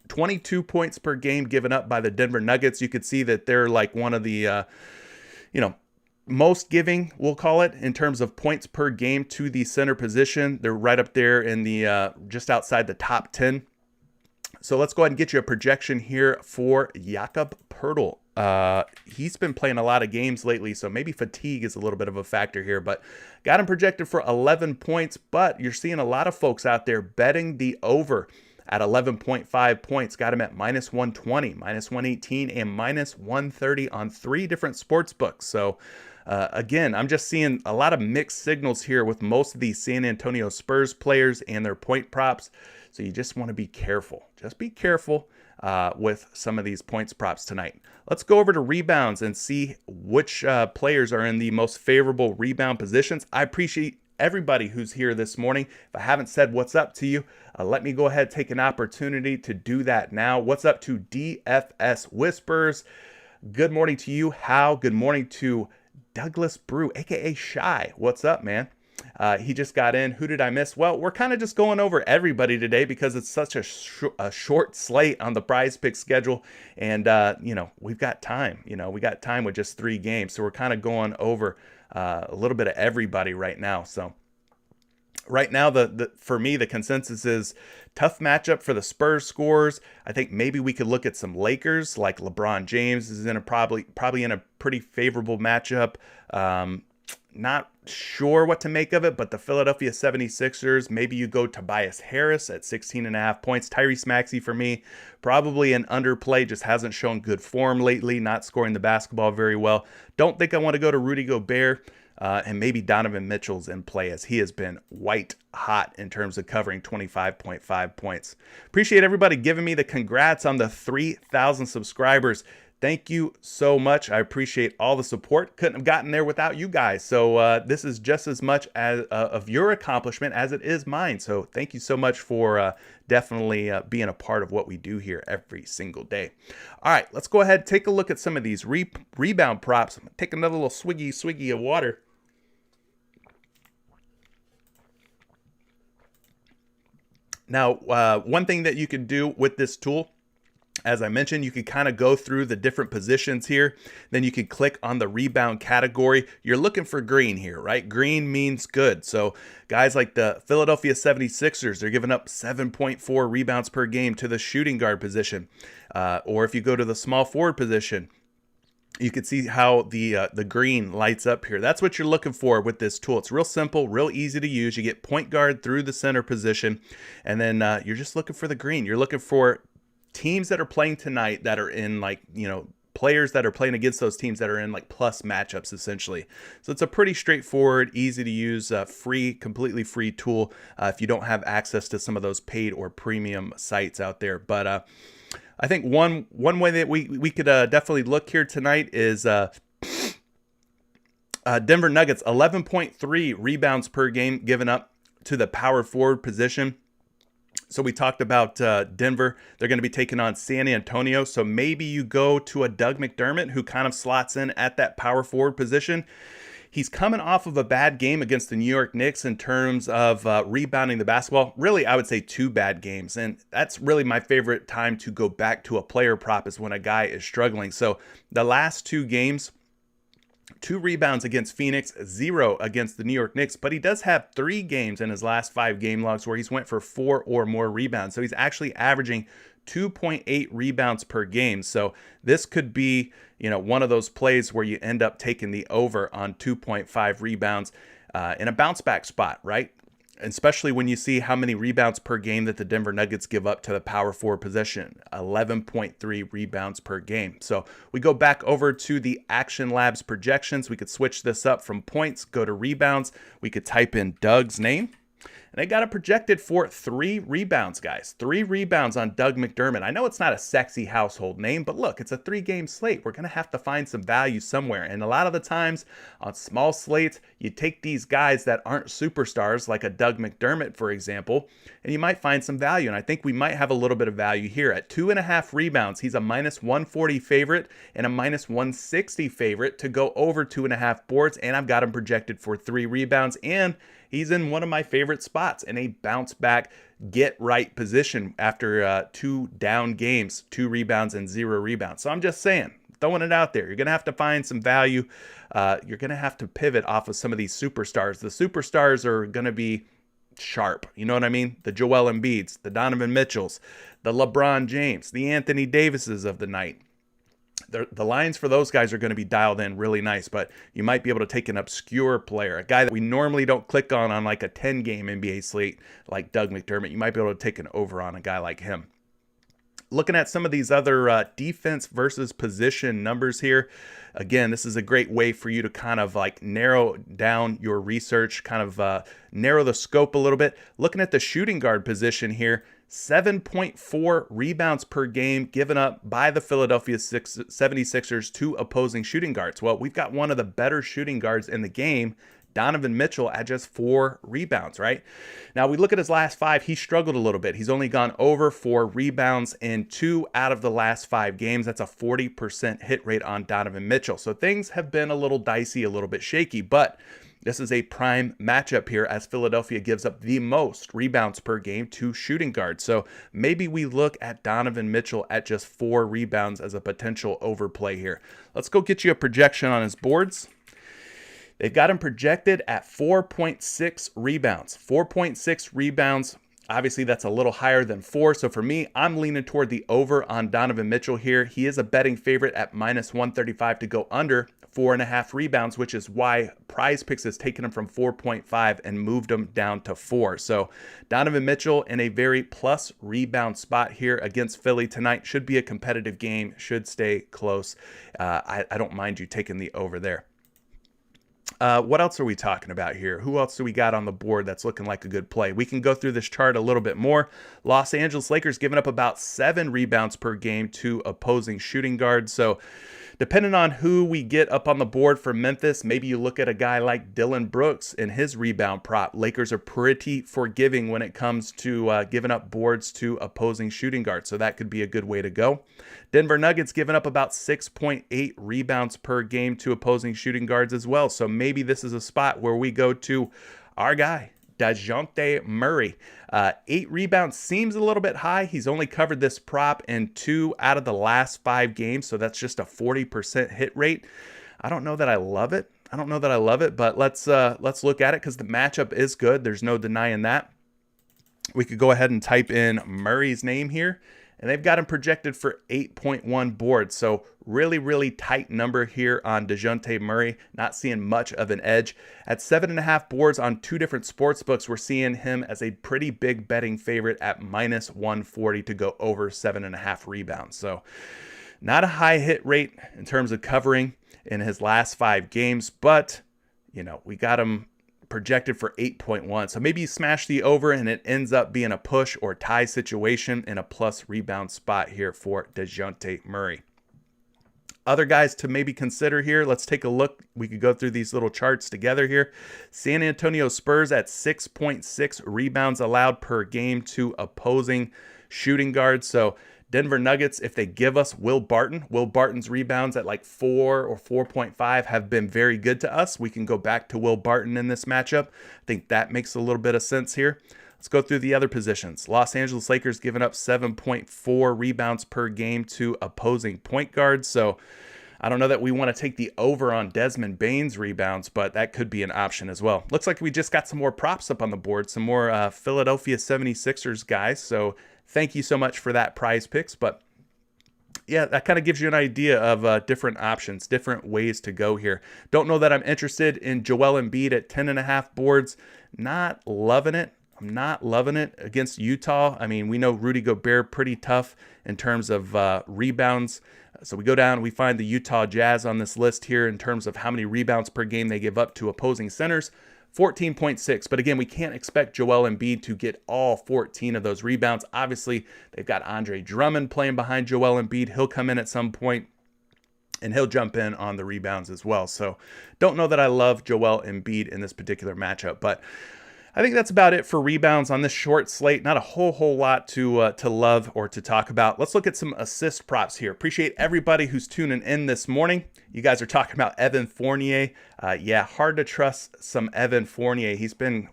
22 points per game given up by the Denver Nuggets. You could see that they're like one of the, most giving, we'll call it, in terms of points per game to the center position. They're right up there in the just outside the top 10. So let's go ahead and get you a projection here for Jakob Poeltl. He's been playing a lot of games lately, so maybe fatigue is a little bit of a factor here, but got him projected for 11 points, but you're seeing a lot of folks out there betting the over at 11.5 points. Got him at -120, -118, and -130 on 3 different sports books. So again, I'm just seeing a lot of mixed signals here with most of these San Antonio Spurs players and their point props. So you just want to be careful. Just be careful with some of these points props tonight. Let's go over to rebounds and see which players are in the most favorable rebound positions. I appreciate everybody who's here this morning. If I haven't said what's up to you, let me go ahead and take an opportunity to do that now. What's up to DFS Whispers? Good morning to you, Hal. Good morning to Douglas Brew, aka Shy. What's up, man? He just got in. Who did I miss? Well, we're kind of just going over everybody today because it's such a short slate on the PrizePicks schedule, and we've got time. We got time with just 3 games, so we're kind of going over a little bit of everybody right now. So right now, for me, the consensus is tough matchup for the Spurs scores. I think maybe we could look at some Lakers, like LeBron James is in a probably in a pretty favorable matchup. Not sure what to make of it, but the Philadelphia 76ers, maybe you go Tobias Harris at 16.5 points. Tyrese Maxey for me, probably an underplay, just hasn't shown good form lately, not scoring the basketball very well. Don't think I want to go to Rudy Gobert, and maybe Donovan Mitchell's in play, as he has been white hot in terms of covering 25.5 points. Appreciate everybody giving me the congrats on the 3,000 subscribers. Thank you so much. I appreciate all the support. Couldn't have gotten there without you guys. So this is just as much as of your accomplishment as it is mine. So thank you so much for definitely being a part of what we do here every single day. All right, let's go ahead and take a look at some of these rebound props. I'm gonna take another little swiggy of water. Now, one thing that you can do with this tool, as I mentioned, you can kind of go through the different positions here. Then you can click on the rebound category. You're looking for green here, right? Green means good. So guys like the Philadelphia 76ers, they're giving up 7.4 rebounds per game to the shooting guard position. Or if you go to the small forward position, you can see how the green lights up here. That's what you're looking for with this tool. It's real simple, real easy to use. You get point guard through the center position, and then you're just looking for the green. You're looking for teams that are playing tonight that are in players that are playing against those teams that are in plus matchups essentially. So it's a pretty straightforward, easy to use, completely free tool if you don't have access to some of those paid or premium sites out there. But I think one way that we could definitely look here tonight is Denver Nuggets, 11.3 rebounds per game given up to the power forward position. So we talked about Denver. They're going to be taking on San Antonio. So maybe you go to a Doug McDermott who kind of slots in at that power forward position. He's coming off of a bad game against the New York Knicks in terms of rebounding the basketball. Really, I would say 2 bad games. And that's really my favorite time to go back to a player prop is when a guy is struggling. So the last 2 games, 2 rebounds against Phoenix, 0 against the New York Knicks, but he does have 3 games in his last 5 game logs where he's went for 4 or more rebounds. So he's actually averaging 2.8 rebounds per game. So this could be, one of those plays where you end up taking the over on 2.5 rebounds in a bounce back spot, right? Especially when you see how many rebounds per game that the Denver Nuggets give up to the power forward position, 11.3 rebounds per game. So we go back over to the Action Labs projections. We could switch this up from points, go to rebounds. We could type in Doug's name. And they got it projected for 3 rebounds, guys. 3 rebounds on Doug McDermott. I know it's not a sexy household name, but look, it's a 3-game slate. We're going to have to find some value somewhere. And a lot of the times on small slates, you take these guys that aren't superstars, like a Doug McDermott, for example, and you might find some value. And I think we might have a little bit of value here. At 2.5 rebounds, he's a minus 140 favorite and a minus 160 favorite to go over 2.5 boards. And I've got him projected for 3 rebounds. And he's in one of my favorite spots in a bounce back, get right position after 2 down games, 2 rebounds and 0 rebounds. So I'm just saying, throwing it out there. You're going to have to find some value. You're going to have to pivot off of some of these superstars. The superstars are going to be sharp. You know what I mean? The Joel Embiids, the Donovan Mitchells, the LeBron James, the Anthony Davises of the night. The lines for those guys are going to be dialed in really nice, but you might be able to take an obscure player, a guy that we normally don't click on like a 10-game NBA slate like Doug McDermott. You might be able to take an over on a guy like him. Looking at some of these other defense versus position numbers here. Again, this is a great way for you to kind of like narrow down your research, kind of narrow the scope a little bit. Looking at the shooting guard position here, 7.4 rebounds per game given up by the Philadelphia 76ers to opposing shooting guards. Well, we've got one of the better shooting guards in the game, Donovan Mitchell, at just 4 rebounds, right? Now, we look at his last 5. He struggled a little bit. He's only gone over 4 rebounds in 2 out of the last 5 games. That's a 40% hit rate on Donovan Mitchell. So things have been a little dicey, a little bit shaky, but this is a prime matchup here as Philadelphia gives up the most rebounds per game to shooting guards. So maybe we look at Donovan Mitchell at just 4 rebounds as a potential overplay here. Let's go get you a projection on his boards. They've got him projected at 4.6 rebounds. 4.6 rebounds. Obviously, that's a little higher than 4. So for me, I'm leaning toward the over on Donovan Mitchell here. He is a betting favorite at minus 135 to go under 4.5 rebounds, which is why PrizePicks has taken him from 4.5 and moved him down to 4. So Donovan Mitchell in a very plus rebound spot here against Philly tonight. Should be a competitive game, should stay close. I don't mind you taking the over there. What else are we talking about here? Who else do we got on the board that's looking like a good play? We can go through this chart a little bit more. Los Angeles Lakers giving up about 7 rebounds per game to opposing shooting guards. So depending on who we get up on the board for Memphis, maybe you look at a guy like Dylan Brooks and his rebound prop. Lakers are pretty forgiving when it comes to giving up boards to opposing shooting guards, so that could be a good way to go. Denver Nuggets giving up about 6.8 rebounds per game to opposing shooting guards as well, so maybe this is a spot where we go to our guy, DeJounte Murray. 8 rebounds seems a little bit high. He's only covered this prop in 2 out of the last 5 games, so that's just a 40% hit rate. I don't know that I love it. But let's look at it because the matchup is good. There's no denying that. We could go ahead and type in Murray's name here, and they've got him projected for 8.1 boards. So really, really tight number here on DeJounte Murray. Not seeing much of an edge. At 7.5 boards on 2 different sports books, we're seeing him as a pretty big betting favorite at minus 140 to go over 7.5 rebounds. So not a high hit rate in terms of covering in his last 5 games, but we got him projected for 8.1. So maybe you smash the over and it ends up being a push or tie situation in a plus rebound spot here for DeJounte Murray. Other guys to maybe consider here. Let's take a look. We could go through these little charts together here. San Antonio Spurs at 6.6 rebounds allowed per game to opposing shooting guards. So Denver Nuggets, if they give us Will Barton's rebounds at like 4 or 4.5 have been very good to us. We can go back to Will Barton in this matchup. I think that makes a little bit of sense here. Let's go through the other positions. Los Angeles Lakers giving up 7.4 rebounds per game to opposing point guards. So I don't know that we want to take the over on Desmond Bane's rebounds, but that could be an option as well. Looks like we just got some more props up on the board, some more Philadelphia 76ers guys. So thank you so much for that PrizePicks. But yeah, that kind of gives you an idea of different options, different ways to go here. Don't know that I'm interested in Joel Embiid at 10.5 boards. Not loving it. I'm not loving it against Utah. I mean, we know Rudy Gobert pretty tough in terms of rebounds. So we go down, we find the Utah Jazz on this list here in terms of how many rebounds per game they give up to opposing centers. 14.6. But again, we can't expect Joel Embiid to get all 14 of those rebounds. Obviously, they've got Andre Drummond playing behind Joel Embiid. He'll come in at some point, and he'll jump in on the rebounds as well. So don't know that I love Joel Embiid in this particular matchup, but I think that's about it for rebounds on this short slate. Not a whole lot to love or to talk about. Let's look at some assist props here. Appreciate everybody who's tuning in this morning. You guys are talking about Evan Fournier. Yeah, hard to trust some Evan Fournier. He's been,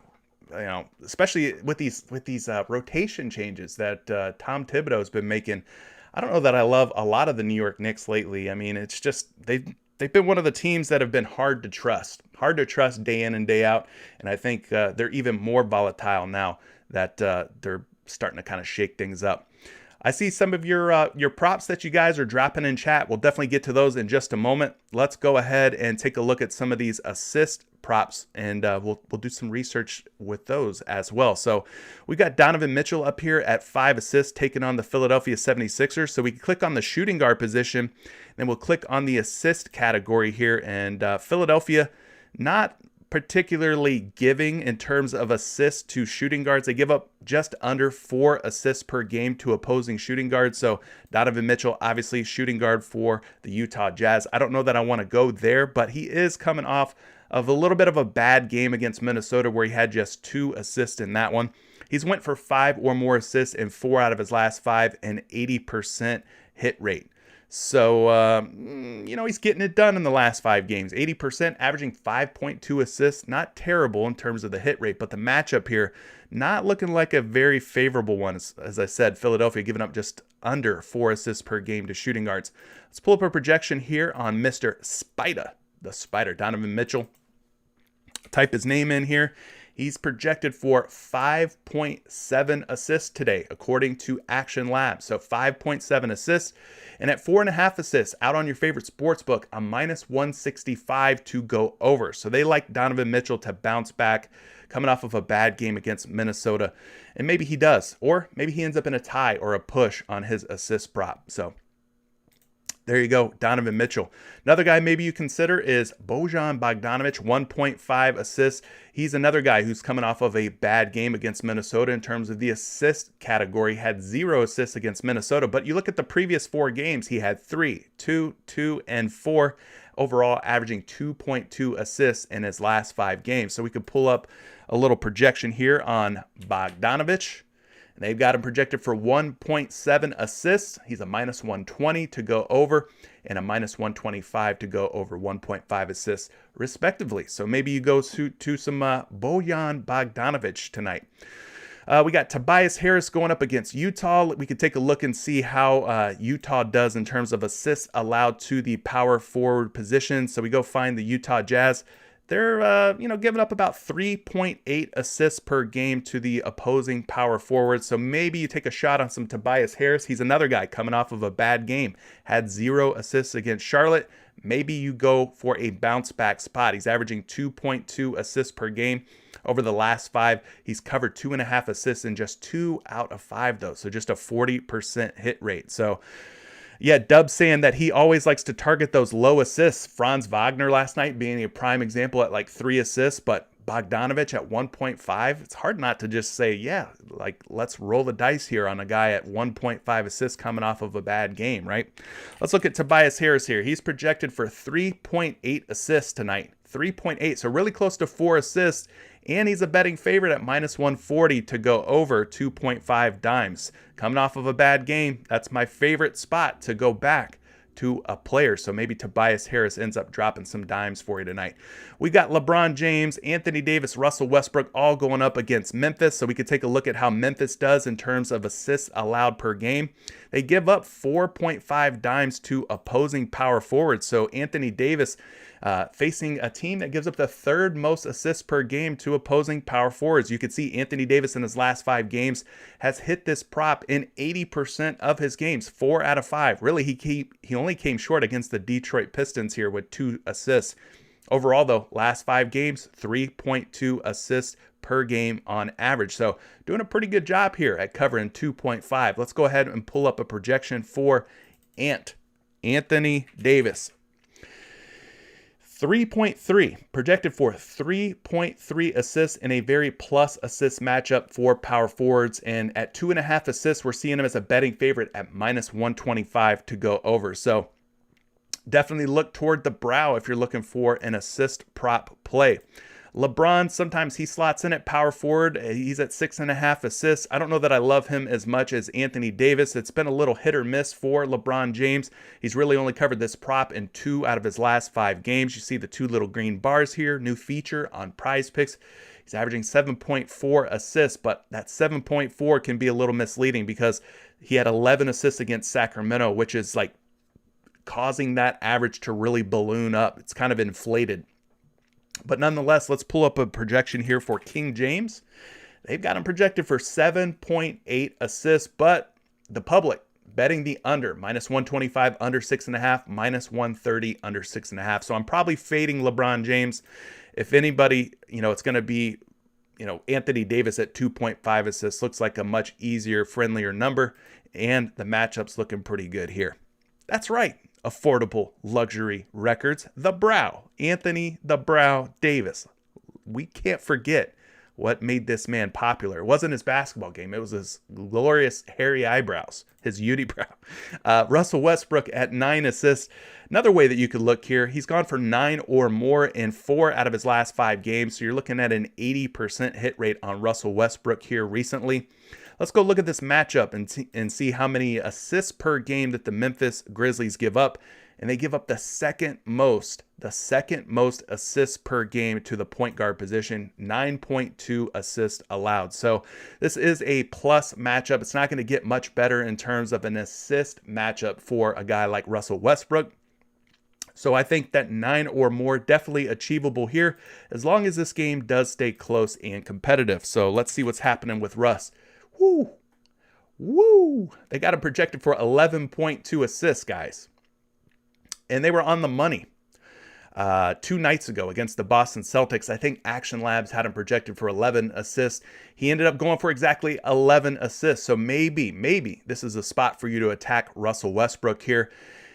especially with these rotation changes that Tom Thibodeau has been making. I don't know that I love a lot of the New York Knicks lately. I mean, it's just they've been one of the teams that have been hard to trust day in and day out. And I think they're even more volatile now that they're starting to kind of shake things up. I see some of your props that you guys are dropping in chat. We'll definitely get to those in just a moment. Let's go ahead and take a look at some of these assist props, and we'll do some research with those as well. So we got Donovan Mitchell up here at 5 assists, taking on the Philadelphia 76ers. So we can click on the shooting guard position, then we'll click on the assist category here, and Philadelphia not particularly giving in terms of assists to shooting guards. They give up just under 4 assists per game to opposing shooting guards. So Donovan Mitchell, obviously shooting guard for the Utah Jazz. I don't know that I want to go there, but he is coming off of a little bit of a bad game against Minnesota where he had just 2 assists in that one. He's went for 5 or more assists in 4 out of his last 5, and 80% hit rate. So, he's getting it done in the last 5 games. 80%, averaging 5.2 assists. Not terrible in terms of the hit rate, but the matchup here, not looking like a very favorable one. As I said, Philadelphia giving up just under 4 assists per game to shooting guards. Let's pull up a projection here on Mr. Spider, the Spider, Donovan Mitchell. Type his name in here. He's projected for 5.7 assists today, according to Action Labs. So 5.7 assists. And at 4.5 assists, out on your favorite sports book, a -165 to go over. So they like Donovan Mitchell to bounce back, coming off of a bad game against Minnesota. And maybe he does. Or maybe he ends up in a tie or a push on his assist prop. So there you go, Donovan Mitchell. Another guy maybe you consider is Bojan Bogdanovic, 1.5 assists. He's another guy who's coming off of a bad game against Minnesota in terms of the assist category. Had 0 assists against Minnesota, but you look at the previous 4 games, he had 3, 2, 2, and 4. Overall, averaging 2.2 assists in his last 5 games. So we could pull up a little projection here on Bogdanovic. They've got him projected for 1.7 assists. He's a -120 to go over and a -125 to go over 1.5 assists, respectively. So maybe you go to some Bojan Bogdanovic tonight. We got Tobias Harris going up against Utah. We could take a look and see how Utah does in terms of assists allowed to the power forward position. So we go find the Utah Jazz. They're, giving up about 3.8 assists per game to the opposing power forward. So maybe you take a shot on some Tobias Harris. He's another guy coming off of a bad game. Had 0 assists against Charlotte. Maybe you go for a bounce back spot. He's averaging 2.2 assists per game. Over the last 5, he's covered 2.5 assists in just 2 out of 5, though. So just a 40% hit rate. So yeah, Dub saying that he always likes to target those low assists. Franz Wagner last night being a prime example at like 3 assists, but Bogdanovich at 1.5. It's hard not to just say, yeah, like let's roll the dice here on a guy at 1.5 assists coming off of a bad game, right? Let's look at Tobias Harris here. He's projected for 3.8 assists tonight. 3.8, so really close to 4 assists, and he's a betting favorite at minus 140 to go over 2.5 dimes. Coming off of a bad game, that's my favorite spot to go back to a player. So maybe Tobias Harris ends up dropping some dimes for you tonight. We got LeBron James, Anthony Davis, Russell Westbrook all going up against Memphis. So we could take a look at how Memphis does in terms of assists allowed per game. They give up 4.5 dimes to opposing power forwards. So Anthony Davis facing a team that gives up the third most assists per game to opposing power forwards. You could see Anthony Davis in his last 5 games has hit this prop in 80% of his games, 4 out of 5. Really, he only came short against the Detroit Pistons here with 2 assists. Overall, though, last 5 games, 3.2 assists per game on average. So doing a pretty good job here at covering 2.5. Let's go ahead and pull up a projection for Anthony Davis. 3.3, projected for 3.3 assists in a very plus assist matchup for power forwards. And at 2.5 assists, we're seeing him as a betting favorite at minus 125 to go over. So definitely look toward the brow if you're looking for an assist prop play. LeBron, sometimes he slots in at power forward. He's at 6.5 assists. I don't know that I love him as much as Anthony Davis. It's been a little hit or miss for LeBron James. He's really only covered this prop in 2 out of his last 5 games. You see the 2 little green bars here, new feature on PrizePicks. He's averaging 7.4 assists, but that 7.4 can be a little misleading because he had 11 assists against Sacramento, which is like causing that average to really balloon up. It's kind of inflated. But nonetheless, let's pull up a projection here for King James. They've got him projected for 7.8 assists, but the public betting the under, minus 125, under 6.5, minus 130, under 6.5. So I'm probably fading LeBron James. If anybody, it's going to be, Anthony Davis at 2.5 assists. Looks like a much easier, friendlier number, and the matchup's looking pretty good here. That's right. Affordable luxury records. The Brow, Anthony the Brow Davis. We can't forget what made this man popular. It wasn't his basketball game. It was his glorious hairy eyebrows, his unibrow. Russell Westbrook at 9 assists. Another way that you could look here, he's gone for 9 or more in 4 out of his last 5 games. So you're looking at an 80% hit rate on Russell Westbrook here recently. Let's go look at this matchup and see how many assists per game that the Memphis Grizzlies give up. And they give up the second most assists per game to the point guard position, 9.2 assists allowed. So this is a plus matchup. It's not going to get much better in terms of an assist matchup for a guy like Russell Westbrook. So I think that 9 or more definitely achievable here, as long as this game does stay close and competitive. So let's see what's happening with Russ. Woo! They got him projected for 11.2 assists, guys. And they were on the money 2 nights ago against the Boston Celtics. I think Action Labs had him projected for 11 assists. He ended up going for exactly 11 assists. So maybe this is a spot for you to attack Russell Westbrook here.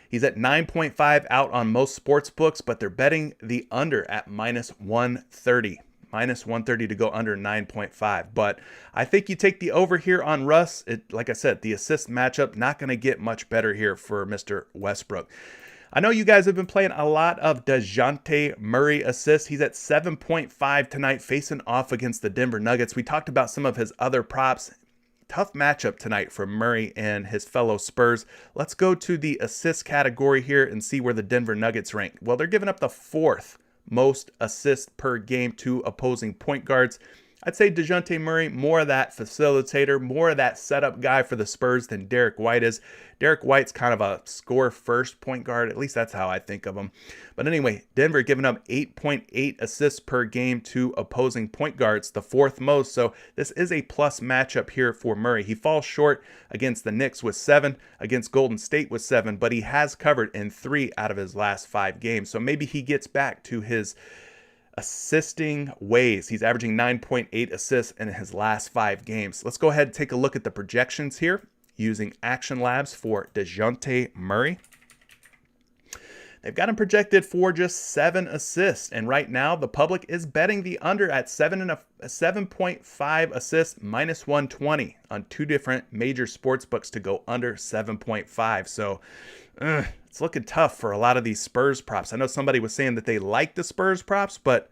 He's at 9.5 out on most sports books, but they're betting the under at minus 130. Minus 130 to go under 9.5. But I think you take the over here on Russ. Like I said, the assist matchup, not going to get much better here for Mr. Westbrook. I know you guys have been playing a lot of DeJounte Murray assists. He's at 7.5 tonight, facing off against the Denver Nuggets. We talked about some of his other props. Tough matchup tonight for Murray and his fellow Spurs. Let's go to the assist category here and see where the Denver Nuggets rank. Well, they're giving up the 4th most assists per game to opposing point guards. I'd say DeJounte Murray, more of that facilitator, more of that setup guy for the Spurs than Derek White is. Derek White's kind of a score-first point guard. At least that's how I think of him. But anyway, Denver giving up 8.8 assists per game to opposing point guards, the 4th most. So this is a plus matchup here for Murray. He falls short against the Knicks with 7, against Golden State with 7, but he has covered in 3 out of his last 5 games. So maybe he gets back to his assisting ways. He's averaging 9.8 assists in his last 5 games. Let's go ahead and take a look at the projections here using Action Labs for DeJounte Murray. They've got him projected for just 7 assists, and right now the public is betting the under at 7.5 assists minus 120 on 2 different major sports books to go under 7.5. So it's looking tough for a lot of these Spurs props. I know somebody was saying that they like the Spurs props, but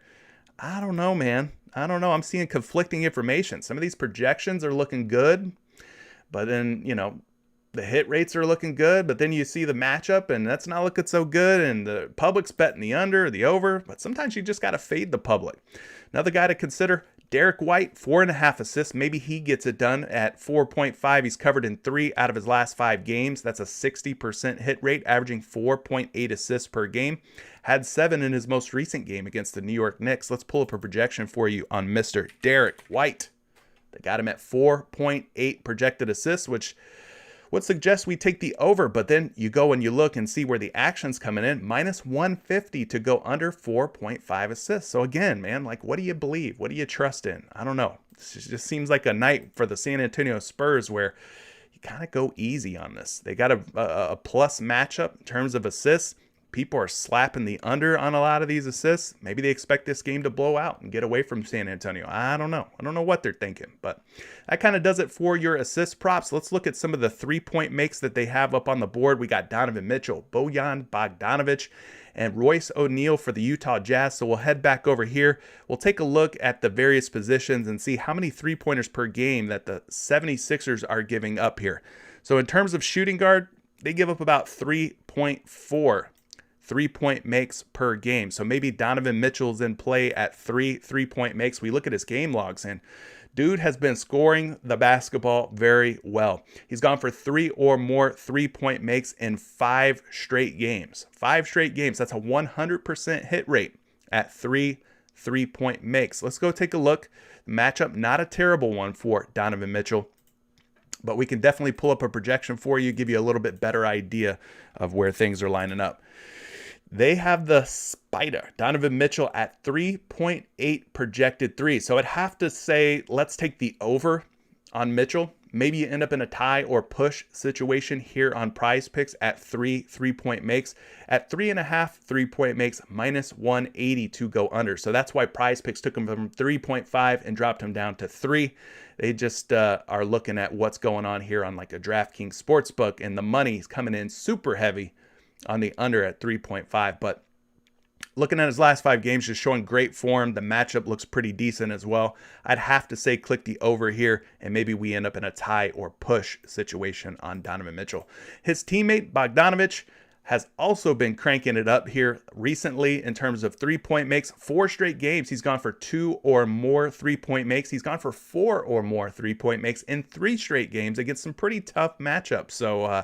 I don't know, man. I don't know. I'm seeing conflicting information. Some of these projections are looking good, but then, the hit rates are looking good, but then you see the matchup and that's not looking so good, and the public's betting the under or the over, but sometimes you just got to fade the public. Another guy to consider, Derek White, 4.5 assists. Maybe he gets it done at 4.5. He's covered in 3 out of his last 5 games. That's a 60% hit rate, averaging 4.8 assists per game. Had 7 in his most recent game against the New York Knicks. Let's pull up a projection for you on Mr. Derek White. They got him at 4.8 projected assists, which would suggest we take the over, but then you go and you look and see where the action's coming in, minus 150 to go under 4.5 assists. So again, man, like, what do you believe? What do you trust in? I don't know. It just seems like a night for the San Antonio Spurs where you kind of go easy on this. They got a plus matchup in terms of assists. People are slapping the under on a lot of these assists. Maybe they expect this game to blow out and get away from San Antonio. I don't know. I don't know what they're thinking, but that kind of does it for your assist props. Let's look at some of the 3-point makes that they have up on the board. We got Donovan Mitchell, Bojan Bogdanovic, and Royce O'Neal for the Utah Jazz. So we'll head back over here. We'll take a look at the various positions and see how many 3-pointers per game that the 76ers are giving up here. So in terms of shooting guard, they give up about 3.4 3-point makes per game. So maybe Donovan Mitchell's in play at 3-point makes. We look at his game logs and dude has been scoring the basketball very well. He's gone for 3 or more 3-point makes in 5 straight games. 5 straight games. That's a 100% hit rate at 3-point makes. Let's go take a look. The matchup, not a terrible one for Donovan Mitchell, but we can definitely pull up a projection for you, give you a little bit better idea of where things are lining up. They have the spider, Donovan Mitchell, at 3.8 projected 3. So I'd have to say, let's take the over on Mitchell. Maybe you end up in a tie or push situation here on PrizePicks at 3-point makes. At 3.5 3-point makes, minus 180 to go under. So that's why PrizePicks took him from 3.5 and dropped him down to 3. They just are looking at what's going on here on like a DraftKings sportsbook, and the money's coming in super heavy on the under at 3.5. But looking at his last 5 games, just showing great form. The matchup looks pretty decent as well. I'd have to say click the over here, and maybe we end up in a tie or push situation on Donovan Mitchell. His teammate Bogdanovic has also been cranking it up here recently in terms of 3-point makes. 4 straight games, he's gone for 2 or more 3-point makes. He's gone for 4 or more 3-point makes in 3 straight games against some pretty tough matchups. So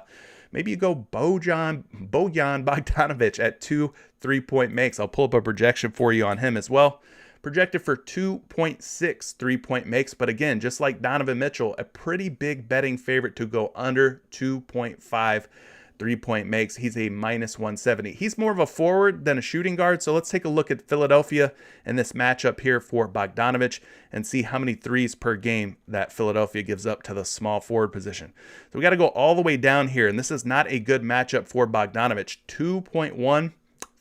maybe you go Bojan Bogdanovic at 2 3-point makes. I'll pull up a projection for you on him as well. Projected for 2.6 3-point makes. But again, just like Donovan Mitchell, a pretty big betting favorite to go under 2.5 3-point makes. He's a minus 170. He's more of a forward than a shooting guard. So let's take a look at Philadelphia and this matchup here for Bogdanovic and see how many threes per game that Philadelphia gives up to the small forward position. So we got to go all the way down here, and this is not a good matchup for Bogdanovic. 2.1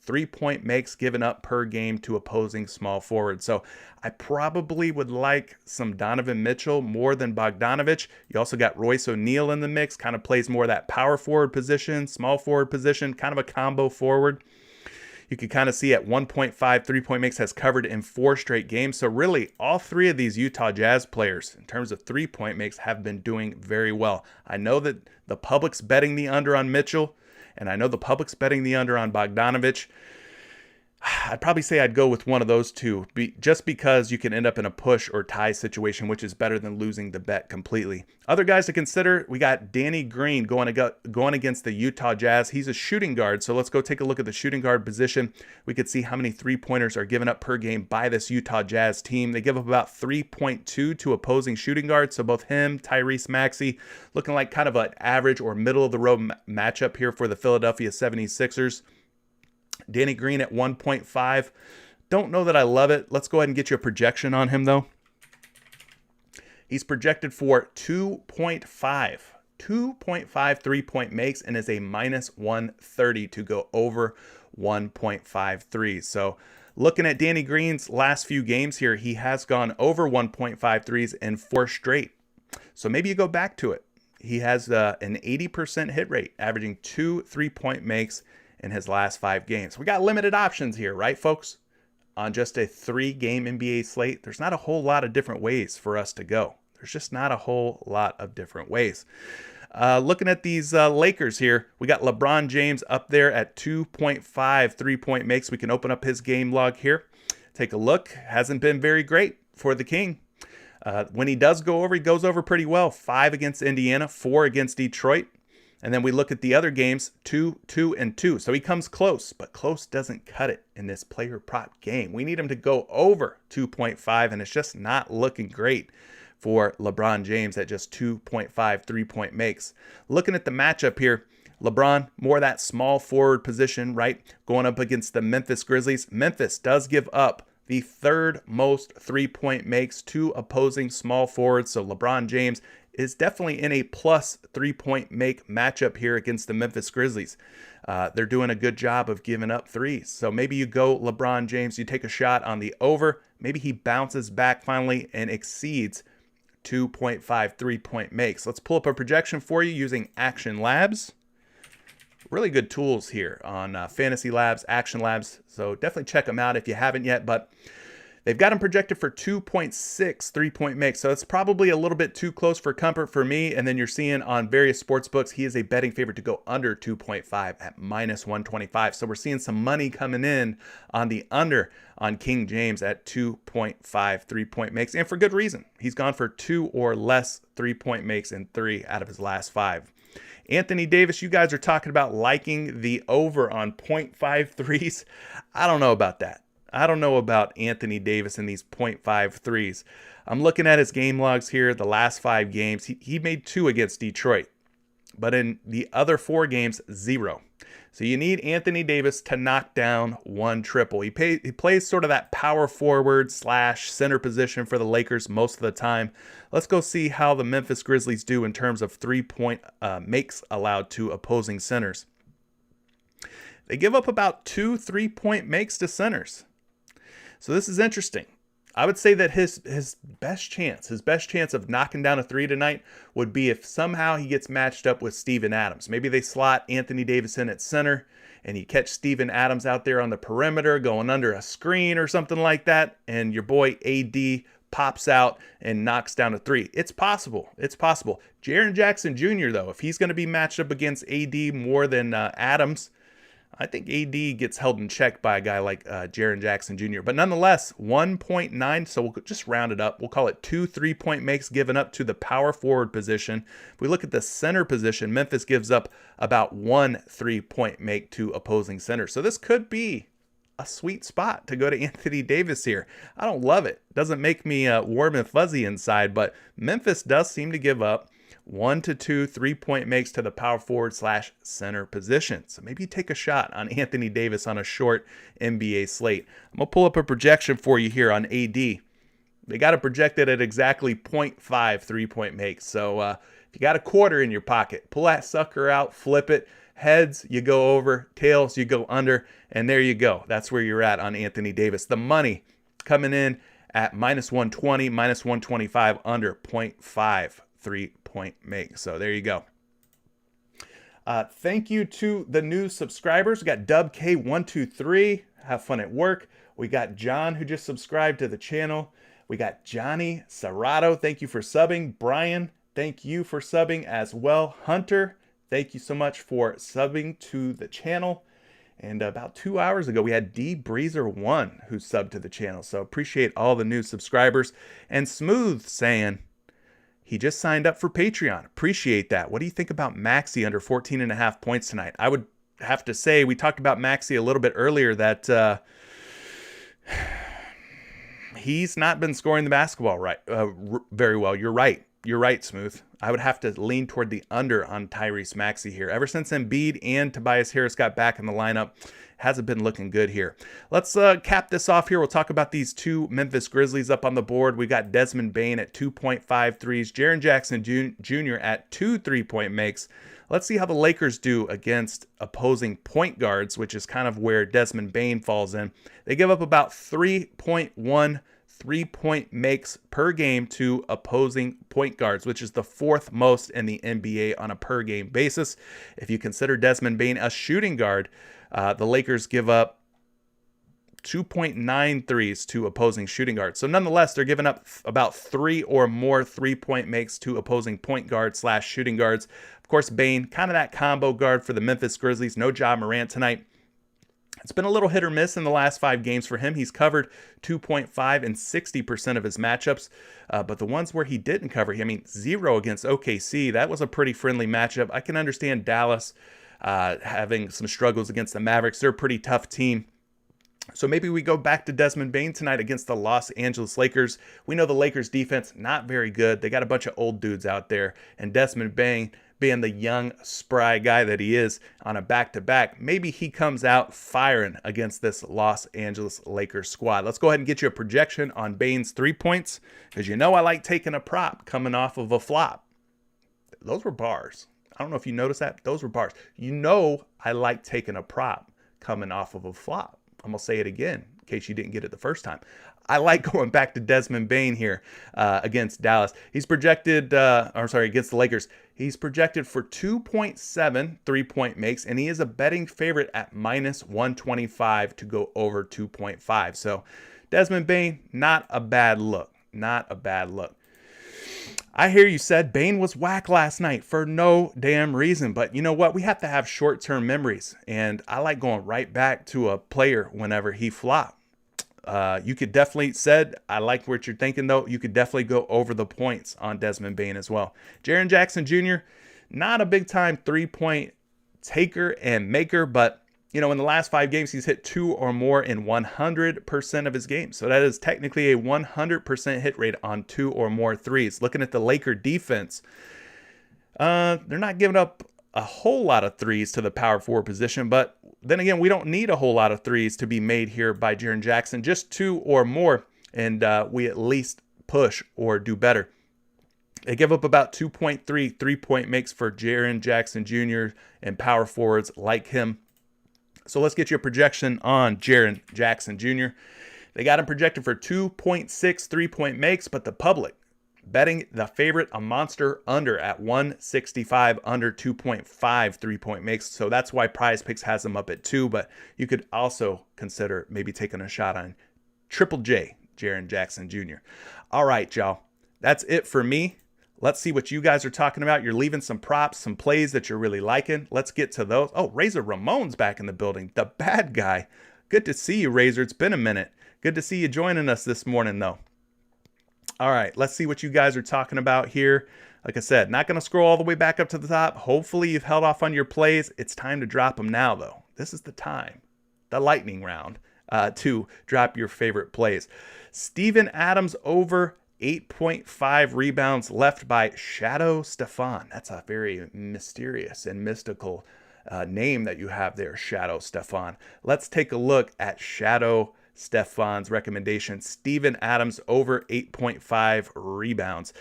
3-point makes given up per game to opposing small forward. So I probably would like some Donovan Mitchell more than Bogdanovic. You also got Royce O'Neal in the mix, kind of plays more of that power forward position, small forward position, kind of a combo forward. You can kind of see at 1.5 3-point makes has covered in 4 straight games. So really all 3 of these Utah Jazz players in terms of 3-point makes have been doing very well. I know that the public's betting the under on Mitchell, and I know the public's betting the under on Bogdanovic. I'd probably say I'd go with one of those two, just because you can end up in a push or tie situation, which is better than losing the bet completely. Other guys to consider, we got Danny Green going against the Utah Jazz. He's a shooting guard, so let's go take a look at the shooting guard position. We could see how many 3-pointers are given up per game by this Utah Jazz team. They give up about 3.2 to opposing shooting guards, so both him, Tyrese Maxey, looking like kind of an average or middle-of-the-road matchup here for the Philadelphia 76ers. Danny Green at 1.5. Don't know that I love it. Let's go ahead and get you a projection on him, though. He's projected for 2.5 3-point makes and is a minus 130 to go over 1.53. So looking at Danny Green's last few games here, he has gone over 1.53s in 4 straight. So maybe you go back to it. He has an 80% hit rate, averaging 2 3-point makes in his last 5 games. We got limited options here, right, folks? On just a 3-game NBA slate, there's not a whole lot of different ways for us to go. There's just not a whole lot of different ways. Looking at these Lakers here, we got LeBron James up there at 2.5 3-point makes. We can open up his game log here. Take a look. Hasn't been very great for the King. When he does go over, he goes over pretty well. 5 against Indiana, 4 against Detroit. And then we look at the other games, 2, 2, and 2. So he comes close, but close doesn't cut it in this player prop game. We need him to go over 2.5, and it's just not looking great for LeBron James at just 2.5 3-point makes. Looking at the matchup here, LeBron, more that small forward position, right? Going up against the Memphis Grizzlies. Memphis does give up the 3rd most 3-point makes to opposing small forwards. So LeBron James is definitely in a plus 3-point make matchup here against the Memphis Grizzlies. They're doing a good job of giving up threes. So maybe you go LeBron James, you take a shot on the over. Maybe he bounces back finally and exceeds 2.5 3-point makes. Let's pull up a projection for you using Action Labs. Really good tools here on Fantasy Labs, Action Labs. So definitely check them out if you haven't yet. But they've got him projected for 2.6 3-point makes. So it's probably a little bit too close for comfort for me. And then you're seeing on various sports books, he is a betting favorite to go under 2.5 at minus 125. So we're seeing some money coming in on the under on King James at 2.5 3-point makes. And for good reason. He's gone for 2 or less 3-point makes in 3 out of his last 5. Anthony Davis, you guys are talking about liking the over on 0.53s. I don't know about that. I don't know about Anthony Davis and these 0.53s. I'm looking at his game logs here, the last 5 games. He made 2 against Detroit, but in the other 4 games, 0. So you need Anthony Davis to knock down 1 triple. He plays sort of that power forward / center position for the Lakers most of the time. Let's go see how the Memphis Grizzlies do in terms of 3-point makes allowed to opposing centers. They give up about 2 3-point makes to centers. So this is interesting. I would say that his best chance of knocking down a 3 tonight would be if somehow he gets matched up with Steven Adams. Maybe they slot Anthony Davis in at center and you catch Steven Adams out there on the perimeter going under a screen or something like that, and your boy AD pops out and knocks down a 3. It's possible. It's possible. Jaren Jackson Jr., though, if he's going to be matched up against AD more than Adams, I think AD gets held in check by a guy like Jaren Jackson Jr. But nonetheless, 1.9, so we'll just round it up. We'll call it 2 3-point makes given up to the power forward position. If we look at the center position, Memphis gives up about 1 3-point make to opposing centers. So this could be a sweet spot to go to Anthony Davis here. I don't love it. Doesn't make me warm and fuzzy inside, but Memphis does seem to give up 1 to 2 3-point makes to the power forward / center position. So maybe you take a shot on Anthony Davis on a short NBA slate. I'm going to pull up a projection for you here on AD. They got it projected at exactly 0.5 3-point makes. So if you got a quarter in your pocket, pull that sucker out, flip it. Heads, you go over. Tails, you go under. And there you go. That's where you're at on Anthony Davis. The money coming in at minus 120, minus 125, under 0.5 3-point make. So there you go. Thank you to the new subscribers. We got Dub K123. Have fun at work. We got John, who just subscribed to the channel. We got Johnny Serrato. Thank you for subbing. Brian, thank you for subbing as well. Hunter, thank you so much for subbing to the channel. And about 2 hours ago, we had D Breezer 1 who subbed to the channel. So appreciate all the new subscribers. And Smooth saying he just signed up for Patreon. Appreciate that. What do you think about Maxey under 14.5 points tonight? I would have to say, we talked about Maxey a little bit earlier, that he's not been scoring the basketball very well. You're right. you're right, Smooth. I would have to lean toward the under on Tyrese Maxey here. Ever since Embiid and Tobias Harris got back in the lineup, hasn't been looking good here. Let's cap this off here. We'll talk about these two Memphis Grizzlies up on the board. We got Desmond Bane at 2.5 threes, Jaren Jackson Jr. at 2 3-point makes. Let's see how the Lakers do against opposing point guards, which is kind of where Desmond Bane falls in. They give up about 3.1 3-point makes per game to opposing point guards, which is the fourth most in the NBA on a per game basis. If you consider Desmond Bane a shooting guard, the Lakers give up 2.9 threes to opposing shooting guards. So nonetheless, they're giving up about 3 or more 3-point makes to opposing point guards / shooting guards. Of course, Bane, kind of that combo guard for the Memphis Grizzlies. No Ja Morant tonight. It's been a little hit or miss in the last 5 games for him. He's covered 2.5 and 60% of his matchups, but the ones where he didn't cover, 0 against OKC. That was a pretty friendly matchup. I can understand Dallas having some struggles against the Mavericks. They're a pretty tough team. So maybe we go back to Desmond Bane tonight against the Los Angeles Lakers. We know the Lakers defense, not very good. They got a bunch of old dudes out there, and Desmond Bane, being the young, spry guy that he is on a back-to-back, maybe he comes out firing against this Los Angeles Lakers squad. Let's go ahead and get you a projection on Bane's 3 points, because you know I like taking a prop coming off of a flop. Those were bars. I don't know if you noticed that. Those were bars. You know I like taking a prop coming off of a flop. I'm going to say it again in case you didn't get it the first time. I like going back to Desmond Bane here against Dallas. He's projected, against the Lakers. He's projected for 2.7 3-point makes, and he is a betting favorite at minus 125 to go over 2.5. So Desmond Bane, not a bad look. Not a bad look. I hear you said Bane was whack last night for no damn reason, but you know what? We have to have short-term memories, and I like going right back to a player whenever he flopped. You could definitely I like what you're thinking though. You could definitely go over the points on Desmond Bane as well. Jaren Jackson Jr., not a big time 3-point taker and maker, but in the last 5 games, he's hit 2 or more in 100% of his games. So that is technically a 100% hit rate on 2 or more threes. Looking at the Laker defense, they're not giving up a whole lot of threes to the power forward position, but then again, we don't need a whole lot of threes to be made here by Jaren Jackson. Just 2 or more, and we at least push or do better. They give up about 2.3 3-point makes for Jaren Jackson Jr. and power forwards like him. So let's get you a projection on Jaren Jackson Jr. They got him projected for 2.6 3-point makes, but the public betting the favorite a monster under at 165 under 2.5 3-point makes. So that's why PrizePicks has him up at 2, but you could also consider maybe taking a shot on Triple J, Jaren Jackson Jr. All right, y'all. That's it for me. Let's see what you guys are talking about. You're leaving some props, some plays that you're really liking. Let's get to those. Oh, Razor Ramon's back in the building. The bad guy. Good to see you, Razor. It's been a minute. Good to see you joining us this morning, though. All right, let's see what you guys are talking about here. Like I said, not going to scroll all the way back up to the top. Hopefully you've held off on your plays. It's time to drop them now, though. This is the time, the lightning round, to drop your favorite plays. Steven Adams over 8.5 rebounds left by Shadow Stefan. That's a very mysterious and mystical name that you have there, Shadow Stefan. Let's take a look at Shadow Stefan's recommendation. Steven Adams over 8.5 rebounds.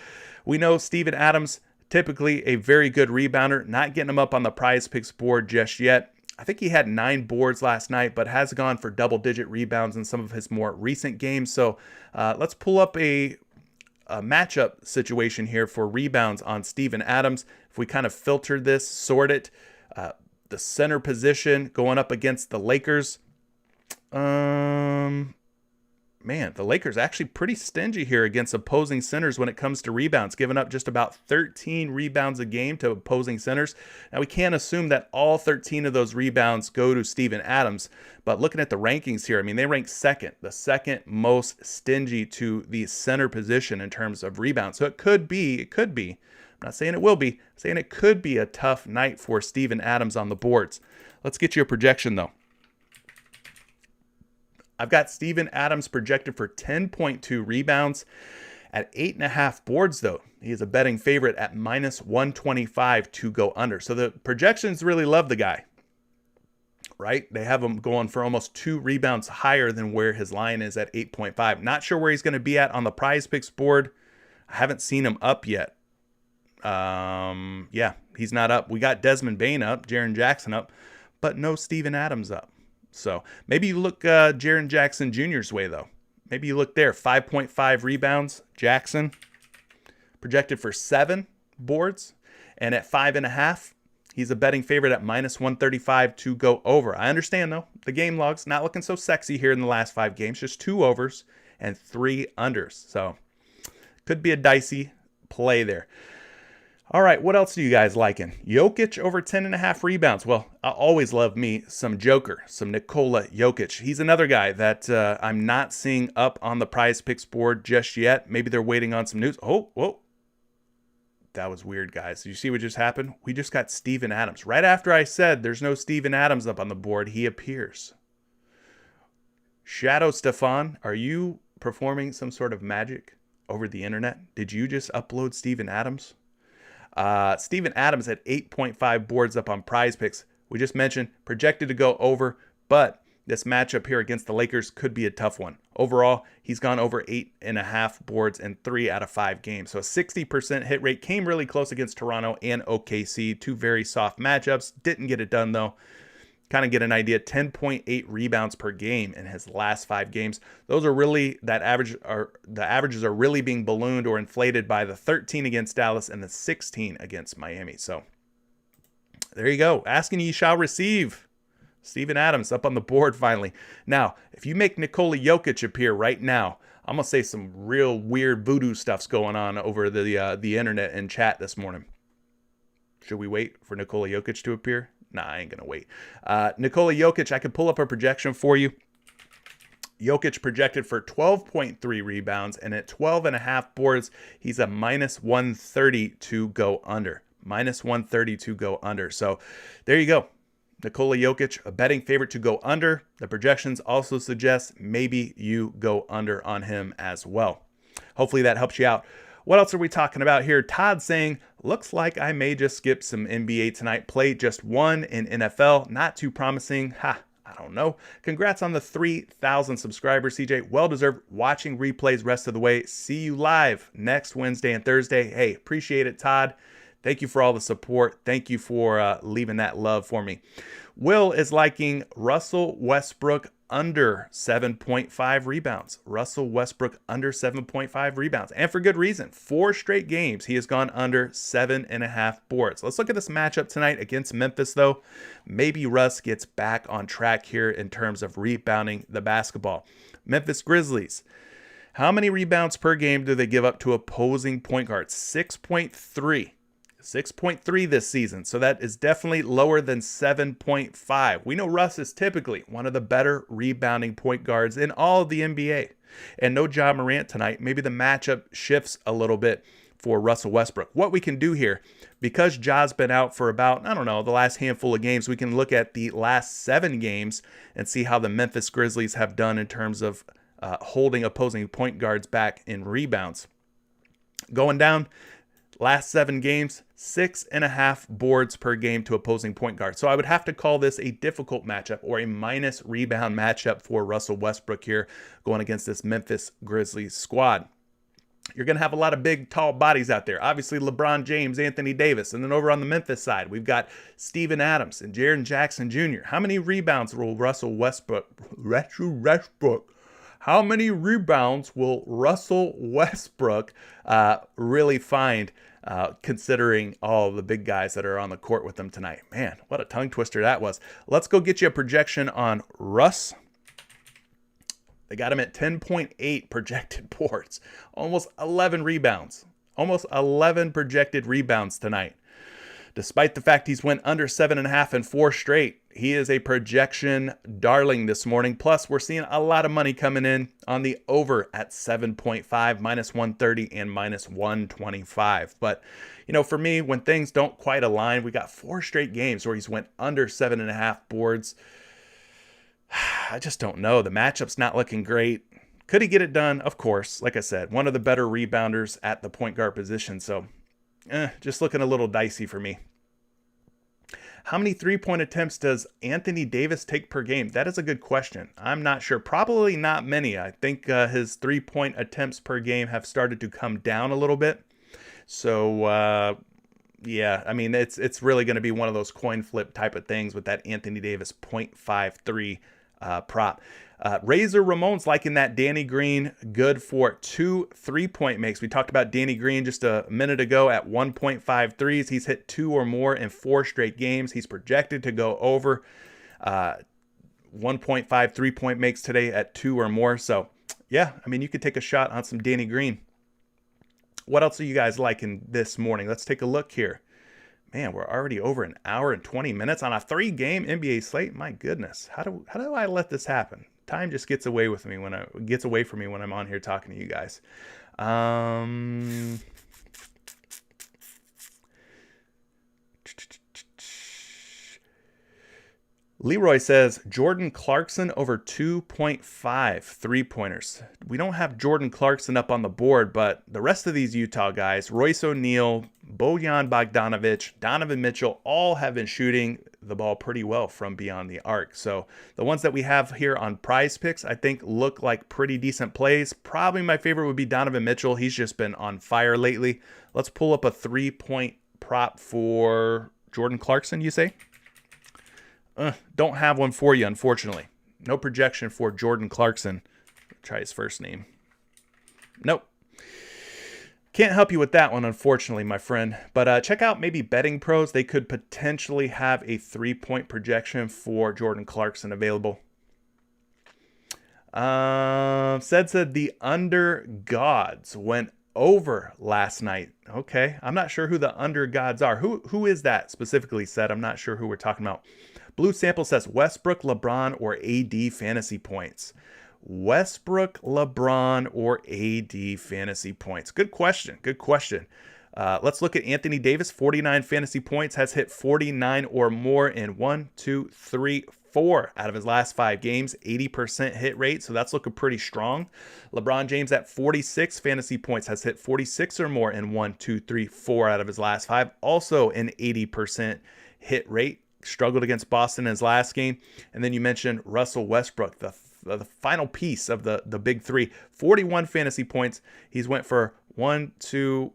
We know Steven Adams, typically a very good rebounder, not getting him up on the PrizePicks board just yet. I think he had 9 boards last night, but has gone for double-digit rebounds in some of his more recent games. So let's pull up a matchup situation here for rebounds on Steven Adams. If we kind of filter this, sort it, the center position going up against the Lakers. Man, the Lakers actually pretty stingy here against opposing centers when it comes to rebounds, giving up just about 13 rebounds a game to opposing centers. Now, we can't assume that all 13 of those rebounds go to Steven Adams, but looking at the rankings here, they rank second, the second most stingy to the center position in terms of rebounds. So it could be, I'm not saying it will be, I'm saying it could be a tough night for Steven Adams on the boards. Let's get you a projection, though. I've got Steven Adams projected for 10.2 rebounds At 8.5 boards, though, he is a betting favorite at minus 125 to go under. So the projections really love the guy, right? They have him going for almost 2 rebounds higher than where his line is at 8.5. Not sure where he's going to be at on the PrizePicks board. I haven't seen him up yet. Yeah, he's not up. We got Desmond Bane up, Jaren Jackson up, but no Steven Adams up. So maybe you look Jaren Jackson Jr.'s way, though. Maybe you look there. 5.5 rebounds, Jackson. Projected for 7 boards. And at 5.5, he's a betting favorite at minus 135 to go over. I understand, though. The game log's not looking so sexy here in the last 5 games. Just 2 overs and 3 unders. So could be a dicey play there. All right, what else are you guys liking? Jokic over 10.5 rebounds. Well, I always love me some Joker, some Nikola Jokic. He's another guy that I'm not seeing up on the PrizePicks board just yet. Maybe they're waiting on some news. Oh, whoa. That was weird, guys. Did you see what just happened? We just got Steven Adams. Right after I said there's no Steven Adams up on the board, he appears. Shadow Stefan, are you performing some sort of magic over the internet? Did you just upload Steven Adams? Steven Adams at 8.5 boards up on PrizePicks. We just mentioned projected to go over, but this matchup here against the Lakers could be a tough one. Overall, he's gone over 8.5 boards in 3 out of 5 games. So a 60% hit rate. Came really close against Toronto and OKC. 2 very soft matchups. Didn't get it done, though. Kind of get an idea, 10.8 rebounds per game in his last 5 games. Those are really, the averages are really being ballooned or inflated by the 13 against Dallas and the 16 against Miami. So there you go. Asking ye shall receive. Steven Adams up on the board finally. Now, if you make Nikola Jokic appear right now, I'm going to say some real weird voodoo stuff's going on over the internet and chat this morning. Should we wait for Nikola Jokic to appear? Nah, I ain't going to wait. Nikola Jokic, I can pull up a projection for you. Jokic projected for 12.3 rebounds, and at 12.5 boards, he's a minus 130 to go under. Minus 130 to go under. So there you go. Nikola Jokic, a betting favorite to go under. The projections also suggest maybe you go under on him as well. Hopefully that helps you out. What else are we talking about here? Todd saying, looks like I may just skip some NBA tonight. Play just 1 in NFL. Not too promising. I don't know. Congrats on the 3,000 subscribers, CJ. Well-deserved. Watching replays rest of the way. See you live next Wednesday and Thursday. Hey, appreciate it, Todd. Thank you for all the support. Thank you for leaving that love for me. Will is liking Russell Westbrook under 7.5 rebounds. Russell Westbrook under 7.5 rebounds. And for good reason. 4 straight games, he has gone under 7.5 boards. Let's look at this matchup tonight against Memphis, though. Maybe Russ gets back on track here in terms of rebounding the basketball. Memphis Grizzlies. How many rebounds per game do they give up to opposing point guards? 6.3. 6.3 this season, so that is definitely lower than 7.5. We know Russ is typically one of the better rebounding point guards in all of the NBA. And no Ja Morant tonight. Maybe the matchup shifts a little bit for Russell Westbrook. What we can do here, because Ja's been out for about, the last handful of games, we can look at the last 7 games and see how the Memphis Grizzlies have done in terms of holding opposing point guards back in rebounds. Going down, last 7 games, 6.5 boards per game to opposing point guards. So I would have to call this a difficult matchup or a minus rebound matchup for Russell Westbrook here going against this Memphis Grizzlies squad. You're going to have a lot of big, tall bodies out there. Obviously, LeBron James, Anthony Davis. And then over on the Memphis side, we've got Steven Adams and Jaren Jackson Jr. How many rebounds will Russell Westbrook really find, considering all the big guys that are on the court with them tonight? Man, what a tongue twister that was. Let's go get you a projection on Russ. They got him at 10.8 projected boards, almost 11 rebounds, almost 11 projected rebounds tonight. Despite the fact he's went under 7.5 in 4 straight, he is a projection darling this morning. Plus, we're seeing a lot of money coming in on the over at 7.5, minus 130 and minus 125. But, for me, when things don't quite align, we got 4 straight games where he's went under 7.5 boards. I just don't know. The matchup's not looking great. Could he get it done? Of course. Like I said, one of the better rebounders at the point guard position. So just looking a little dicey for me. How many three-point attempts does Anthony Davis take per game? That is a good question. I'm not sure. Probably not many. I think his three-point attempts per game have started to come down a little bit. So, yeah, I mean, it's really going to be one of those coin flip type of things with that Anthony Davis 0.53 prop. Razor Ramon's liking that Danny Green good for 2 3-point makes. We talked about Danny Green just a minute ago at 1.53s. He's hit 2 or more in 4 straight games. He's projected to go over 1.5 3-point makes today at 2 or more. So, yeah, I mean, you could take a shot on some Danny Green. What else are you guys liking this morning? Let's take a look here. Man, we're already over an hour and 20 minutes on a 3-game NBA slate. My goodness, how do I let this happen? Time just gets away from me when I'm on here talking to you guys. Leroy says Jordan Clarkson over 2.5 3-pointers. We don't have Jordan Clarkson up on the board, but the rest of these Utah guys, Royce O'Neal, Bojan Bogdanovic, Donovan Mitchell, all have been shooting the ball pretty well from beyond the arc. So the ones that we have here on PrizePicks, I think look like pretty decent plays. Probably my favorite would be Donovan Mitchell. He's just been on fire lately. Let's pull up a 3-point prop for Jordan Clarkson, you say? Don't have one for you, unfortunately. No projection for Jordan Clarkson. Try his first name. Nope. Can't help you with that one, unfortunately, my friend. But check out maybe Betting Pros. They could potentially have a 3-point projection for Jordan Clarkson available. Said the under gods went over last night. Okay. I'm not sure who the under gods are. Who is that specifically said? I'm not sure who we're talking about. Blue Sample says Westbrook, LeBron, or AD fantasy points. Westbrook, LeBron, or AD fantasy points? Good question. Good question. Let's look at Anthony Davis. 49 fantasy points, has hit 49 or more in 1, 2, 3, 4 out of his last 5 games. 80% hit rate, so that's looking pretty strong. LeBron James at 46 fantasy points has hit 46 or more in 1, 2, 3, 4 out of his last 5. Also an 80% hit rate. Struggled against Boston in his last game. And then you mentioned Russell Westbrook, the final piece of the big three. 41 fantasy points. He's went for 3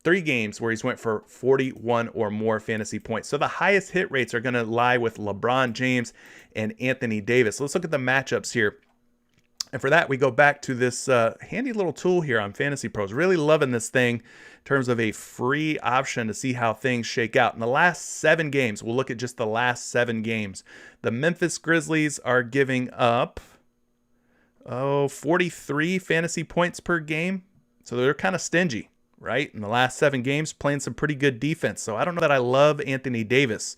games where he's went for 41 or more fantasy points. So the highest hit rates are going to lie with LeBron James and Anthony Davis. Let's look at the matchups here. And for that, we go back to this handy little tool here on Fantasy Pros. Really loving this thing in terms of a free option to see how things shake out. In the last 7 games, we'll look at just the last 7 games. The Memphis Grizzlies are giving up 43 fantasy points per game. So they're kind of stingy, right? In the last 7 games, playing some pretty good defense. So I don't know that I love Anthony Davis.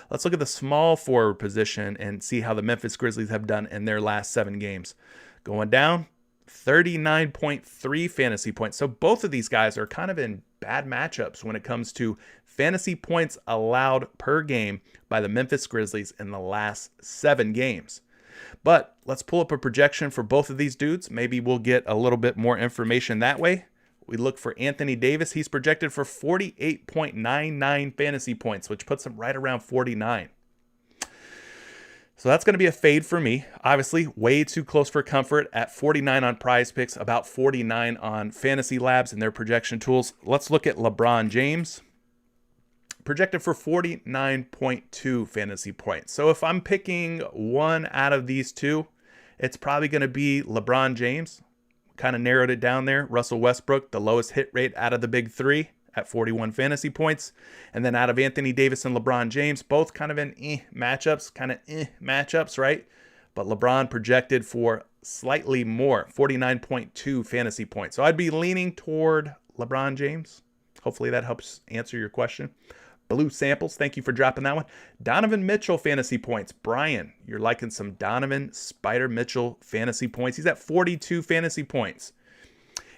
Let's look at the small forward position and see how the Memphis Grizzlies have done in their last 7 games. Going down, 39.3 fantasy points. So both of these guys are kind of in bad matchups when it comes to fantasy points allowed per game by the Memphis Grizzlies in the last 7 games. But let's pull up a projection for both of these dudes. Maybe we'll get a little bit more information that way. We look for Anthony Davis. He's projected for 48.99 fantasy points, which puts him right around 49. So that's going to be a fade for me. Obviously, way too close for comfort at 49 on PrizePicks, about 49 on Fantasy Labs and their projection tools. Let's look at LeBron James. Projected for 49.2 fantasy points. So if I'm picking one out of these two, it's probably going to be LeBron James. Kind of narrowed it down there. Russell Westbrook, the lowest hit rate out of the big three at 41 fantasy points. And then out of Anthony Davis and LeBron James, both kind of in matchups, right? But LeBron projected for slightly more, 49.2 fantasy points. So I'd be leaning toward LeBron James. Hopefully that helps answer your question. Blue Samples, thank you for dropping that one. Donovan Mitchell fantasy points. Brian, you're liking some Donovan Spider Mitchell fantasy points. He's at 42 fantasy points.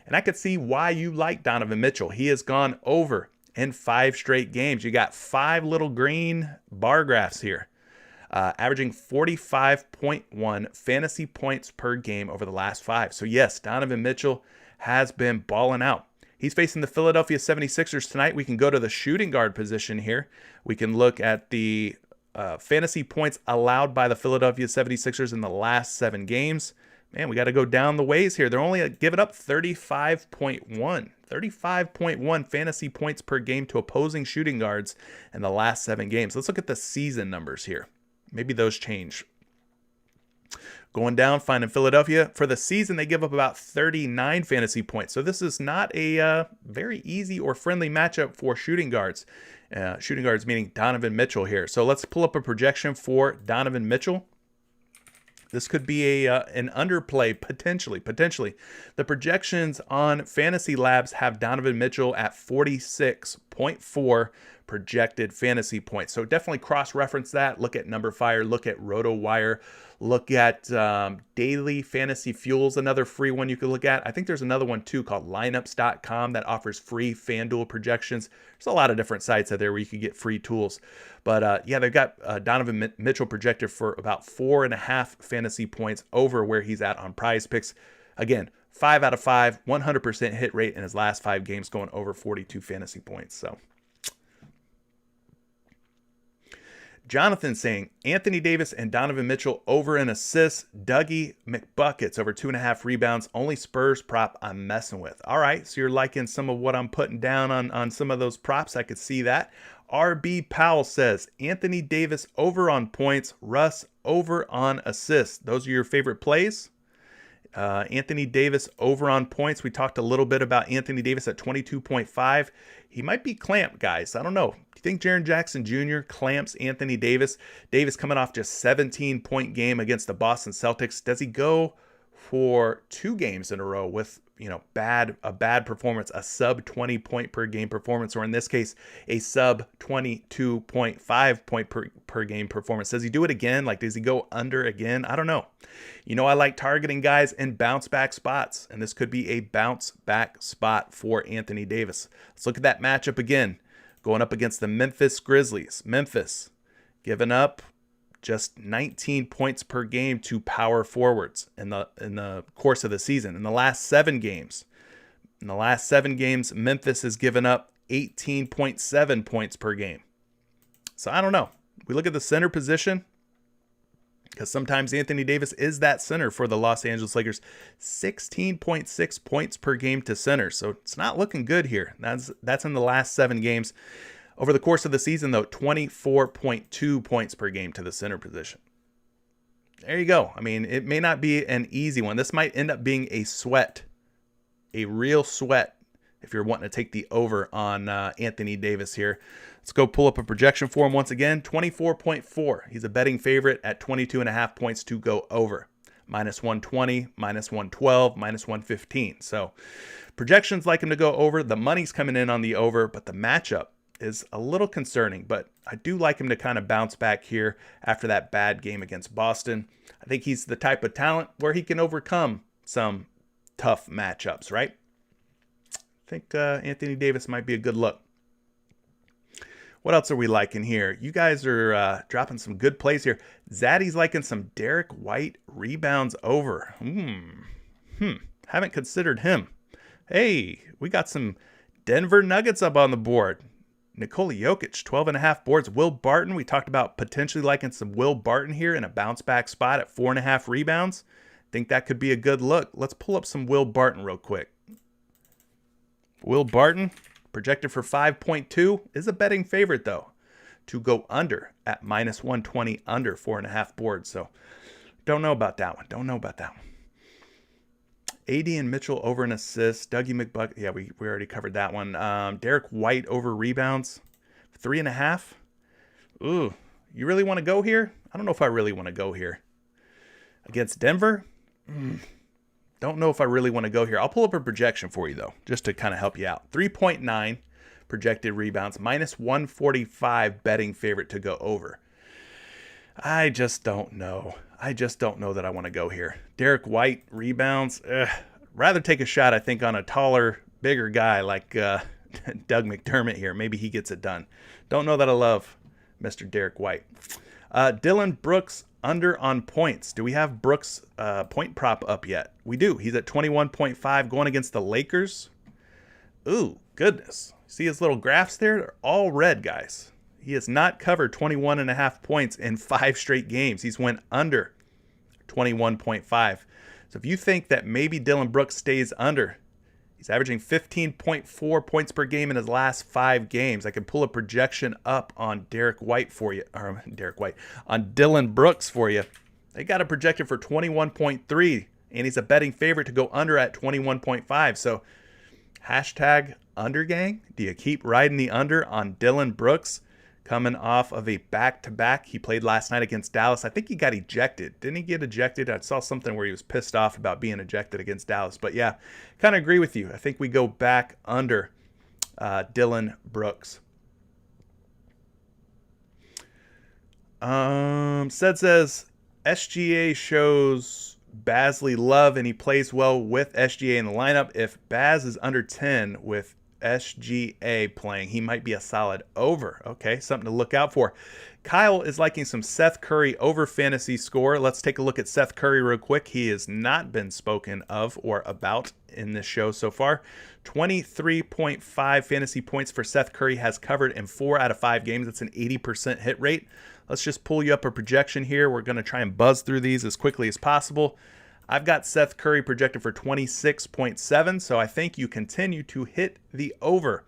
And I could see why you like Donovan Mitchell. He has gone over in 5 straight games. You got 5 little green bar graphs here. averaging 45.1 fantasy points per game over the last 5. So yes, Donovan Mitchell has been balling out. He's facing the Philadelphia 76ers tonight. We can go to the shooting guard position here. We can look at the fantasy points allowed by the Philadelphia 76ers in the last 7 games. Man, we got to go down the ways here. They're only giving up 35.1 fantasy points per game to opposing shooting guards in the last 7 games. Let's look at the season numbers here. Maybe those change. Going down, finding Philadelphia. For the season, they give up about 39 fantasy points. So this is not a very easy or friendly matchup for shooting guards. Shooting guards meaning Donovan Mitchell here. So let's pull up a projection for Donovan Mitchell. This could be an underplay, potentially. The projections on Fantasy Labs have Donovan Mitchell at 46.4 projected fantasy points. So definitely cross-reference that. Look at NumberFire, look at RotoWire, look at Daily Fantasy Fuels, another free one you could look at. I think there's another one too called lineups.com that offers free FanDuel projections. There's a lot of different sites out there where you can get free tools. But yeah, they've got Donovan Mitchell projected for about 4.5 fantasy points over where he's at on PrizePicks. Again, 5 out of 5, 100% hit rate in his last 5 games, going over 42 fantasy points. So Jonathan saying Anthony Davis and Donovan Mitchell over in assists. Dougie McBuckets over 2.5 rebounds. Only Spurs prop I'm messing with. All right, so you're liking some of what I'm putting down on some of those props. I could see that. RB Powell says Anthony Davis over on points. Russ over on assists. Those are your favorite plays? Anthony Davis over on points. We talked a little bit about Anthony Davis at 22.5. He might be clamped, guys. I don't know. Do you think Jaren Jackson Jr. clamps Anthony Davis? Davis coming off just 17-point game against the Boston Celtics. Does he go for 2 games in a row with a bad performance, a sub 20 point per game performance, or in this case, a sub 22.5 point per game performance? Does he do it again? Like, does he go under again? I don't know. I like targeting guys in bounce back spots, and this could be a bounce back spot for Anthony Davis. Let's look at that matchup again. Going up against the Memphis Grizzlies. Memphis giving up just 19 points per game to power forwards in the course of the season. In the last 7 games, Memphis has given up 18.7 points per game. So I don't know. We look at the center position, because sometimes Anthony Davis is that center for the Los Angeles Lakers. 16.6 points per game to center. So it's not looking good here. That's in the last 7 games. Over the course of the season, though, 24.2 points per game to the center position. There you go. I mean, it may not be an easy one. This might end up being a real sweat, if you're wanting to take the over on Anthony Davis here. Let's go pull up a projection for him once again. 24.4. He's a betting favorite at 22.5 points to go over. -120, -112, -115. So projections like him to go over. The money's coming in on the over, but the matchup is a little concerning, but I do like him to kind of bounce back here after that bad game against Boston. I think he's the type of talent where he can overcome some tough matchups, right? I think Anthony Davis might be a good look. What else are we liking here? You guys are dropping some good plays here. Zaddy's liking some Derek White rebounds over. Haven't considered him. Hey, we got some Denver Nuggets up on the board. Nikola Jokic, 12.5 boards. Will Barton, we talked about potentially liking some Will Barton here in a bounce back spot at 4.5 rebounds. Think that could be a good look. Let's pull up some Will Barton real quick. Will Barton, projected for 5.2, is a betting favorite, though, to go under at -120, under 4.5 boards. So don't know about that one. AD and Mitchell over an assist. Dougie McBuck. Yeah, we already covered that one. Derek White over rebounds. 3.5. Ooh, you really want to go here? I don't know if I really want to go here. Against Denver? Don't know if I really want to go here. I'll pull up a projection for you, though, just to kind of help you out. 3.9 projected rebounds. -145 betting favorite to go over. I just don't know. That I want to go here. Derek White rebounds. Rather take a shot, I think, on a taller, bigger guy like Doug McDermott here. Maybe he gets it done. Don't know that I love Mr. Derek White. Dylan Brooks under on points. Do we have Brooks point prop up yet? We do. He's at 21.5 going against the Lakers. Ooh, goodness. See his little graphs there? They're all red, guys. He has not covered 21.5 points in 5 straight games. He's went under 21.5. So if you think that maybe Dylan Brooks stays under, he's averaging 15.4 points per game in his last 5 games. I can pull a projection up on on Dylan Brooks for you. They got a projected for 21.3, and he's a betting favorite to go under at 21.5. So hashtag undergang. Do you keep riding the under on Dylan Brooks? Coming off of a back-to-back. He played last night against Dallas. I think he got ejected. Didn't he get ejected? I saw something where he was pissed off about being ejected against Dallas. But yeah, kind of agree with you. I think we go back under Dylan Brooks. Says SGA shows Bazley love, and he plays well with SGA in the lineup. If Baz is under 10 with SGA playing, he might be a solid over. Okay, something to look out for. Kyle is liking some Seth Curry over fantasy score. Let's take a look at Seth Curry real quick. He has not been spoken of or about in this show so far. 23.5 fantasy points for Seth Curry has covered in 4 out of 5 games. That's an 80% hit rate. Let's just pull you up a projection here. We're going to try and buzz through these as quickly as possible. I've got Seth Curry projected for 26.7, so I think you continue to hit the over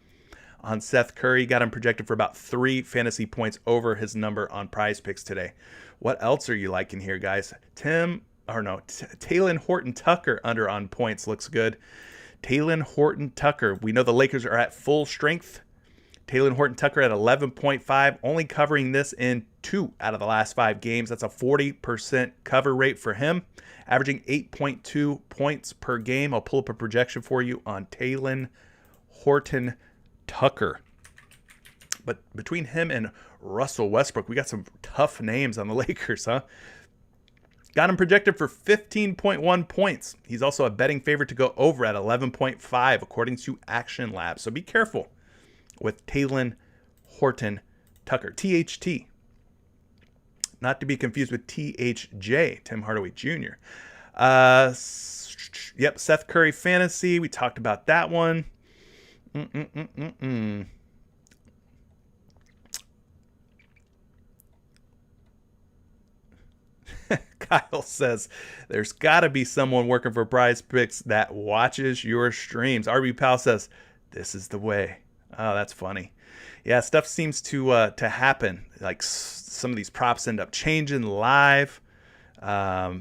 on Seth Curry. Got him projected for about 3 fantasy points over his number on PrizePicks today. What else are you liking here, guys? Talen Horton-Tucker under on points looks good. Talen Horton-Tucker. We know the Lakers are at full strength. Talen Horton-Tucker at 11.5, only covering this in 2 out of the last 5 games. That's a 40% cover rate for him, averaging 8.2 points per game. I'll pull up a projection for you on Talen Horton-Tucker. But between him and Russell Westbrook, we got some tough names on the Lakers, huh? Got him projected for 15.1 points. He's also a betting favorite to go over at 11.5, according to Action Lab. So be careful with Talen Horton-Tucker. THT. Not to be confused with THJ, Tim Hardaway Jr. Seth Curry Fantasy. We talked about that one. Kyle says, there's got to be someone working for PrizePicks that watches your streams. RB Pal says, this is the way. Oh, that's funny. Yeah, stuff seems to happen. Like some of these props end up changing live. Yeah,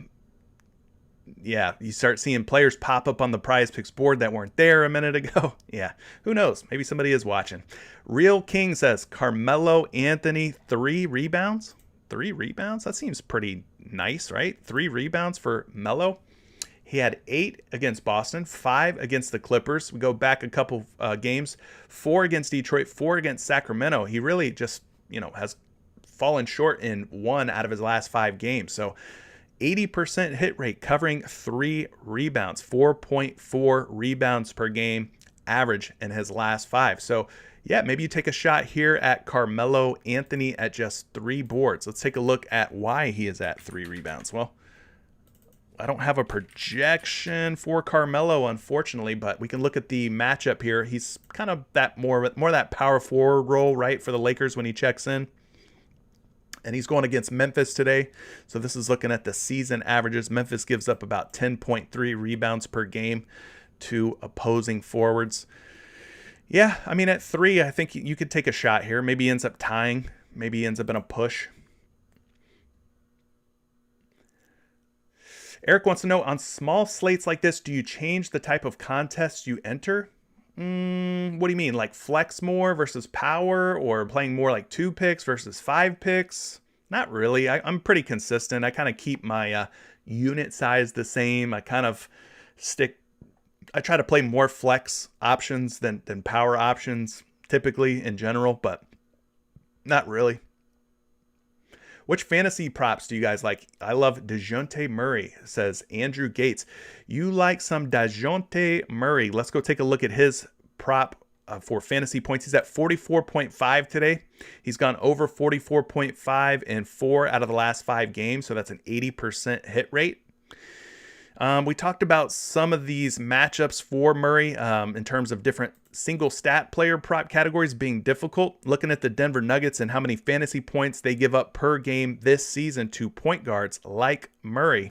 you start seeing players pop up on the PrizePicks board that weren't there a minute ago. Yeah, who knows? Maybe somebody is watching. Real King says, Carmelo Anthony, 3 rebounds? 3 rebounds? That seems pretty nice, right? 3 rebounds for Melo. He had 8 against Boston, 5 against the Clippers. We go back a couple games, 4 against Detroit, 4 against Sacramento. He really just, has fallen short in 1 out of his last 5 games. So 80% hit rate, covering 3 rebounds, 4.4 rebounds per game average in his last 5. So yeah, maybe you take a shot here at Carmelo Anthony at just 3 boards. Let's take a look at why he is at 3 rebounds. Well, I don't have a projection for Carmelo, unfortunately, but we can look at the matchup here. He's kind of that more that power forward role, right, for the Lakers when he checks in. And he's going against Memphis today. So this is looking at the season averages. Memphis gives up about 10.3 rebounds per game to opposing forwards. Yeah, I mean, at 3, I think you could take a shot here. Maybe he ends up tying. Maybe he ends up in a push. Eric wants to know, on small slates like this, do you change the type of contest you enter? What do you mean? Like flex more versus power, or playing more like 2 picks versus 5 picks? Not really. I'm pretty consistent. I kind of keep my unit size the same. I try to play more flex options than power options typically in general, but not really. Which fantasy props do you guys like? I love DeJounte Murray, says Andrew Gates. You like some DeJounte Murray. Let's go take a look at his prop for fantasy points. He's at 44.5 today. He's gone over 44.5 in 4 out of the last 5 games, so that's an 80% hit rate. We talked about some of these matchups for Murray in terms of different single stat player prop categories being difficult. Looking at the Denver Nuggets and how many fantasy points they give up per game this season to point guards like Murray.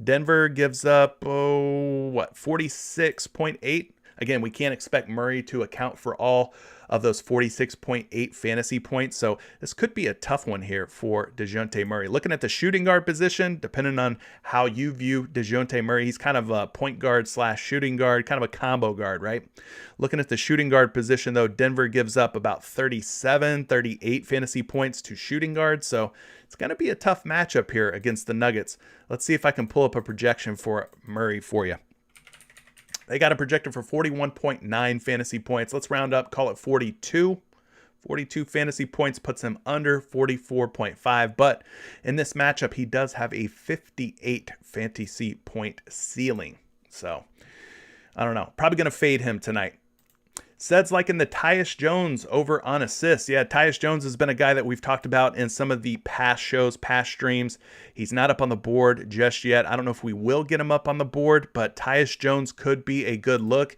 Denver gives up, 46.8. Again, we can't expect Murray to account for all of those 46.8 fantasy points. So this could be a tough one here for DeJounte Murray. Looking at the shooting guard position, depending on how you view DeJounte Murray, he's kind of a point guard / shooting guard, kind of a combo guard, right? Looking at the shooting guard position, though, Denver gives up about 38 fantasy points to shooting guards. So it's going to be a tough matchup here against the Nuggets. Let's see if I can pull up a projection for Murray for you. They got a projected for 41.9 fantasy points. Let's round up, call it 42. 42 fantasy points puts him under 44.5. But in this matchup, he does have a 58 fantasy point ceiling. So, I don't know. Probably going to fade him tonight. Sed's liking the Tyus Jones over on assists. Yeah, Tyus Jones has been a guy that we've talked about in some of the past shows, past streams. He's not up on the board just yet. I don't know if we will get him up on the board, but Tyus Jones could be a good look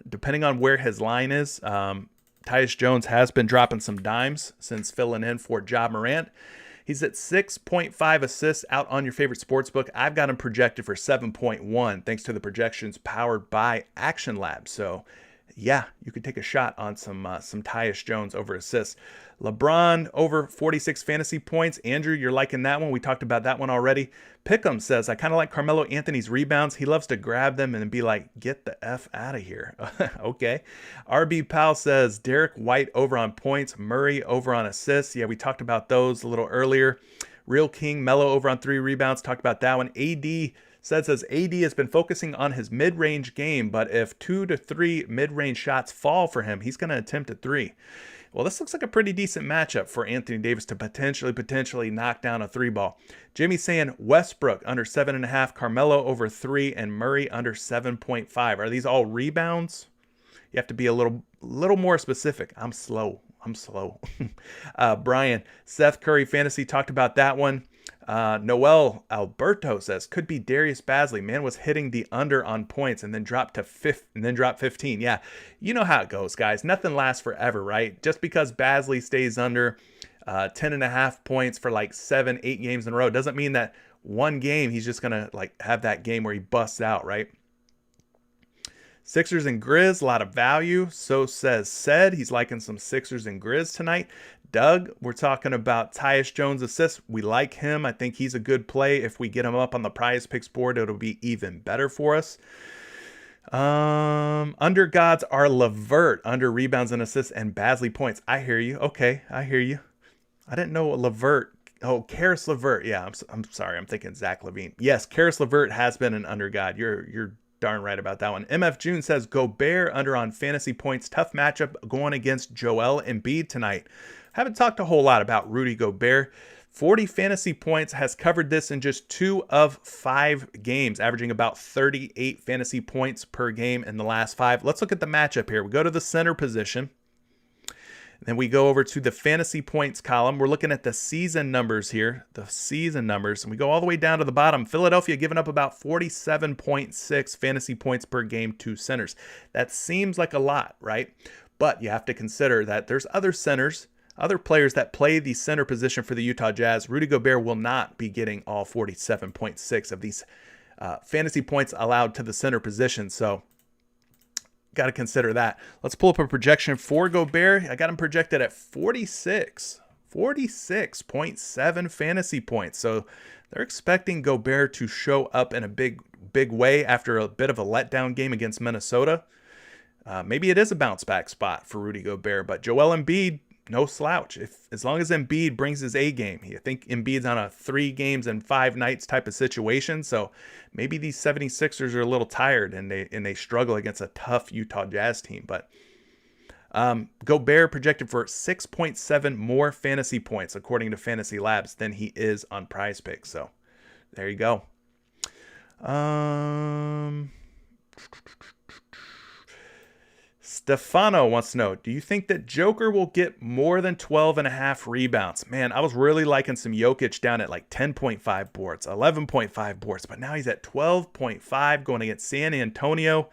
depending on where his line is. Tyus Jones has been dropping some dimes since filling in for Ja Morant. He's at 6.5 assists out on your favorite sportsbook. I've got him projected for 7.1 thanks to the projections powered by Action Lab. So yeah, you could take a shot on some Tyus Jones over assists. LeBron over 46 fantasy points. Andrew, you're liking that one. We talked about that one already. Pick'em says, I kind of like Carmelo Anthony's rebounds. He loves to grab them and be like, get the F out of here. Okay. RB Powell says, Derek White over on points. Murray over on assists. Yeah, we talked about those a little earlier. Real King, Melo over on 3 rebounds. Talked about that one. AD says AD has been focusing on his mid-range game, but if 2 to 3 mid-range shots fall for him, he's going to attempt a 3. Well, this looks like a pretty decent matchup for Anthony Davis to potentially knock down a 3-ball. Jimmy's saying Westbrook under 7.5, Carmelo over 3, and Murray under 7.5. Are these all rebounds? You have to be a little more specific. I'm slow. Brian, Seth Curry Fantasy talked about that one. Noel Alberto says could be Darius Bazley. Man was hitting the under on points and then dropped 15. Yeah, you know how it goes, guys. Nothing lasts forever, right? Just because Bazley stays under 10.5 points for like 7-8 games in a row doesn't mean that one game he's just gonna like have that game where he busts out, right? Sixers and Grizz, a lot of value. So says Sed. He's liking some Sixers and Grizz tonight. Doug, we're talking about Tyus Jones assists. We like him. I think he's a good play. If we get him up on the PrizePicks board, it'll be even better for us. Under gods are Levert, under rebounds and assists and Bazley points. I hear you. Okay, I hear you. I didn't know Levert. Oh, Karis LeVert. Yeah, I'm sorry. I'm thinking Zach LaVine. Yes, Karis LeVert has been an under god. You're darn right about that one. MF June says Gobert under on fantasy points. Tough matchup going against Joel Embiid tonight. Haven't talked a whole lot about Rudy Gobert. 40 fantasy points, has covered this in just 2 of 5 games, averaging about 38 fantasy points per game in the last 5. Let's look at the matchup here. We go to the center position. Then we go over to the fantasy points column. We're looking at the season numbers here, and we go all the way down to the bottom. Philadelphia giving up about 47.6 fantasy points per game to centers. That seems like a lot, right? But you have to consider that there's other centers, other players that play the center position for the Utah Jazz. Rudy Gobert will not be getting all 47.6 of these fantasy points allowed to the center position. So got to consider that. Let's pull up a projection for Gobert. I got him projected at 46.7 fantasy points. So they're expecting Gobert to show up in a big way after a bit of a letdown game against Minnesota. Maybe it is a bounce back spot for Rudy Gobert, but Joel Embiid, no slouch. As long as Embiid brings his A game, I think Embiid's on a 3 games and 5 nights type of situation. So maybe these 76ers are a little tired and they struggle against a tough Utah Jazz team. But Gobert projected for 6.7 more fantasy points according to Fantasy Labs than he is on PrizePicks. So there you go. Stefano wants to know, do you think that Joker will get more than 12.5 rebounds? Man, I was really liking some Jokic down at like 10.5 boards, 11.5 boards, but now he's at 12.5 going against San Antonio.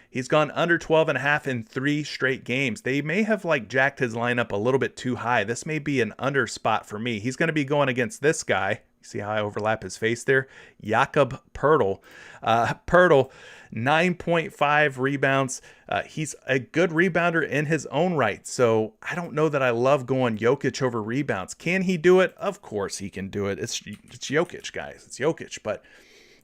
He's gone under 12.5 in 3 straight games. They may have like jacked his lineup a little bit too high. This may be an under spot for me. He's going to be going against this guy. See how I overlap his face there? Jakob Poeltl. Poeltl, 9.5 rebounds. He's a good rebounder in his own right. So I don't know that I love going Jokic over rebounds. Can he do it? Of course he can do it. It's Jokic, guys. It's Jokic. But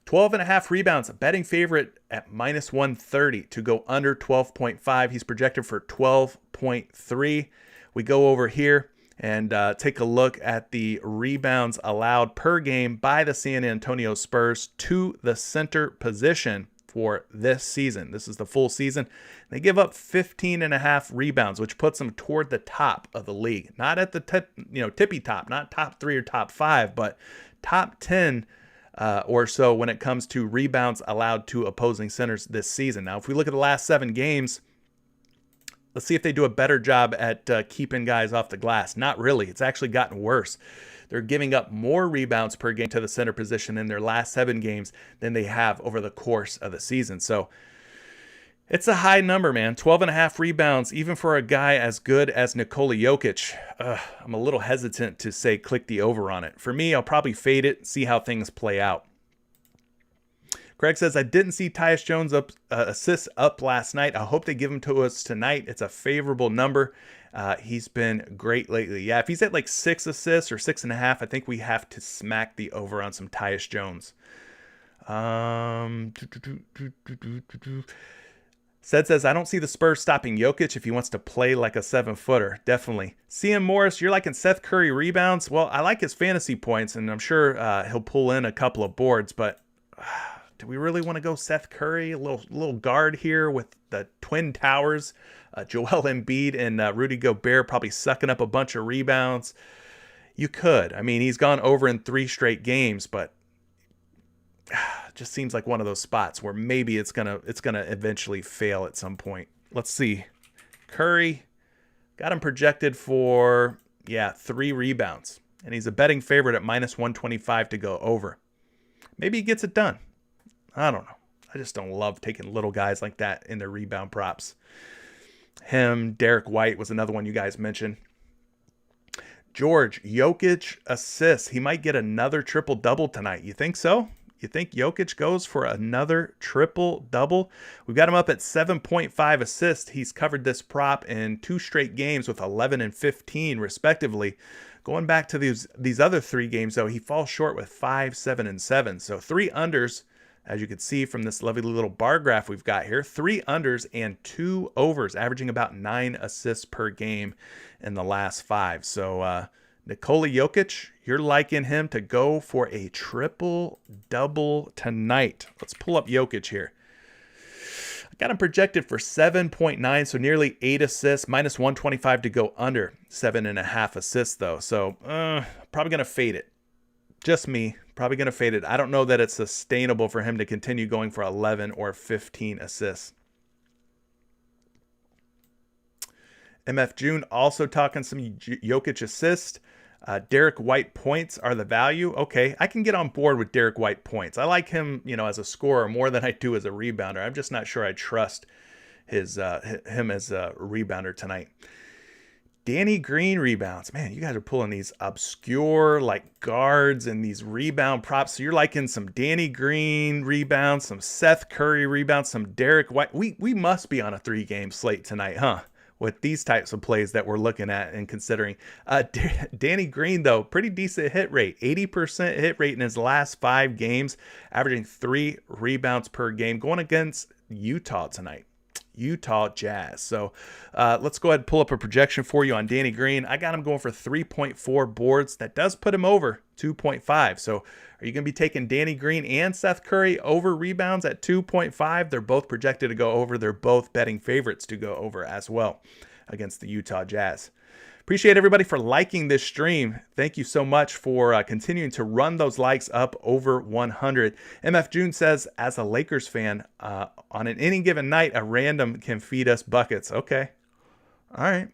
12.5 rebounds, a betting favorite at minus 130 to go under 12.5. He's projected for 12.3. We go over here and take a look at the rebounds allowed per game by the San Antonio Spurs to the center position for this season. This is the full season. They give up 15.5 rebounds, which puts them toward the top of the league. Not at the tippy top, not top 3 or top 5, but top 10 or so when it comes to rebounds allowed to opposing centers this season. Now, if we look at the last 7 games, let's see if they do a better job at keeping guys off the glass. Not really. It's actually gotten worse. They're giving up more rebounds per game to the center position in their last 7 games than they have over the course of the season. So it's a high number, man. 12.5 rebounds, even for a guy as good as Nikola Jokic. I'm a little hesitant to say click the over on it. For me, I'll probably fade it, see how things play out. Craig says, I didn't see Tyus Jones assists up last night. I hope they give him to us tonight. It's a favorable number. He's been great lately. Yeah, if he's at like 6 assists or 6.5, I think we have to smack the over on some Tyus Jones. Says, I don't see the Spurs stopping Jokic if he wants to play like a 7-footer. Definitely. CM Morris, you're liking Seth Curry rebounds? Well, I like his fantasy points, and I'm sure he'll pull in a couple of boards, but do we really want to go Seth Curry? A little guard here with the Twin Towers, Joel Embiid and Rudy Gobert probably sucking up a bunch of rebounds. You could. I mean, he's gone over in 3 straight games, but just seems like one of those spots where maybe it's gonna eventually fail at some point. Let's see. Curry got him projected for 3 rebounds, and he's a betting favorite at minus 125 to go over. Maybe he gets it done. I don't know. I just don't love taking little guys like that in their rebound props. Derek White was another one you guys mentioned. George, Jokic assists. He might get another triple-double tonight. You think so? You think Jokic goes for another triple-double? We've got him up at 7.5 assists. He's covered this prop in 2 straight games with 11 and 15, respectively. Going back to these other 3 games, though, he falls short with 5, 7, and 7. So 3 unders, as you can see from this lovely little bar graph we've got here. 3 unders and 2 overs, averaging about 9 assists per game in the last 5. So Nikola Jokic, you're liking him to go for a triple-double tonight. Let's pull up Jokic here. I got him projected for 7.9, so nearly 8 assists, minus 125 to go under 7.5 assists, though. So probably going to fade it. Just me, probably going to fade it. I don't know that it's sustainable for him to continue going for 11 or 15 assists. MF June also talking some Jokic assists. Derek White points are the value. Okay, I can get on board with Derek White points. I like him, as a scorer more than I do as a rebounder. I'm just not sure I trust him as a rebounder tonight. Danny Green rebounds. Man, you guys are pulling these obscure like guards and these rebound props. So you're liking some Danny Green rebounds, some Seth Curry rebounds, some Derek White. We must be on a 3-game slate tonight, huh? With these types of plays that we're looking at and considering. Danny Green, though, pretty decent hit rate. 80% hit rate in his last 5 games, averaging 3 rebounds per game, going against Utah tonight. Utah Jazz. So let's go ahead and pull up a projection for you on Danny Green. I got him going for 3.4 boards. That does put him over 2.5. So are you going to be taking Danny Green and Seth Curry over rebounds at 2.5? They're both projected to go over. They're both betting favorites to go over as well. against the Utah Jazz. Appreciate everybody for liking this stream. Thank you so much for continuing to run those likes up over 100. MF June says, as a Lakers fan, on any given night, a random can feed us buckets. Okay. All right.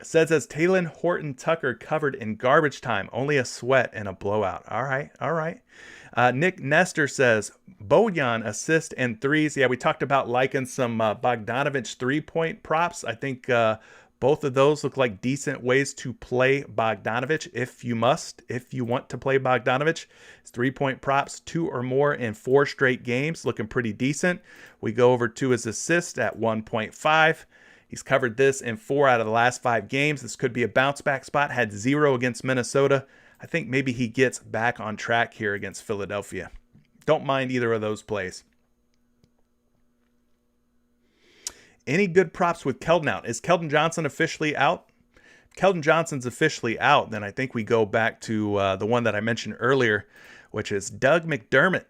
Says as Talen Horton Tucker covered in garbage time, only a sweat and a blowout. All right. All right. Nick Nestor says, Bojan assist and threes. Yeah, we talked about liking some Bogdanovich 3-point props. I think both of those look like decent ways to play Bogdanovich if you want to play Bogdanovich. It's 3-point props, 2 or more in 4 straight games, looking pretty decent. We go over to his assist at 1.5. He's covered this in 4 out of the last 5 games. This could be a bounce back spot. Had 0 against Minnesota. I think maybe he gets back on track here against Philadelphia. Don't mind either of those plays. Any good props with Keldon out? Is Keldon Johnson officially out? If Keldon Johnson's officially out, then I think we go back to the one that I mentioned earlier, which is Doug McDermott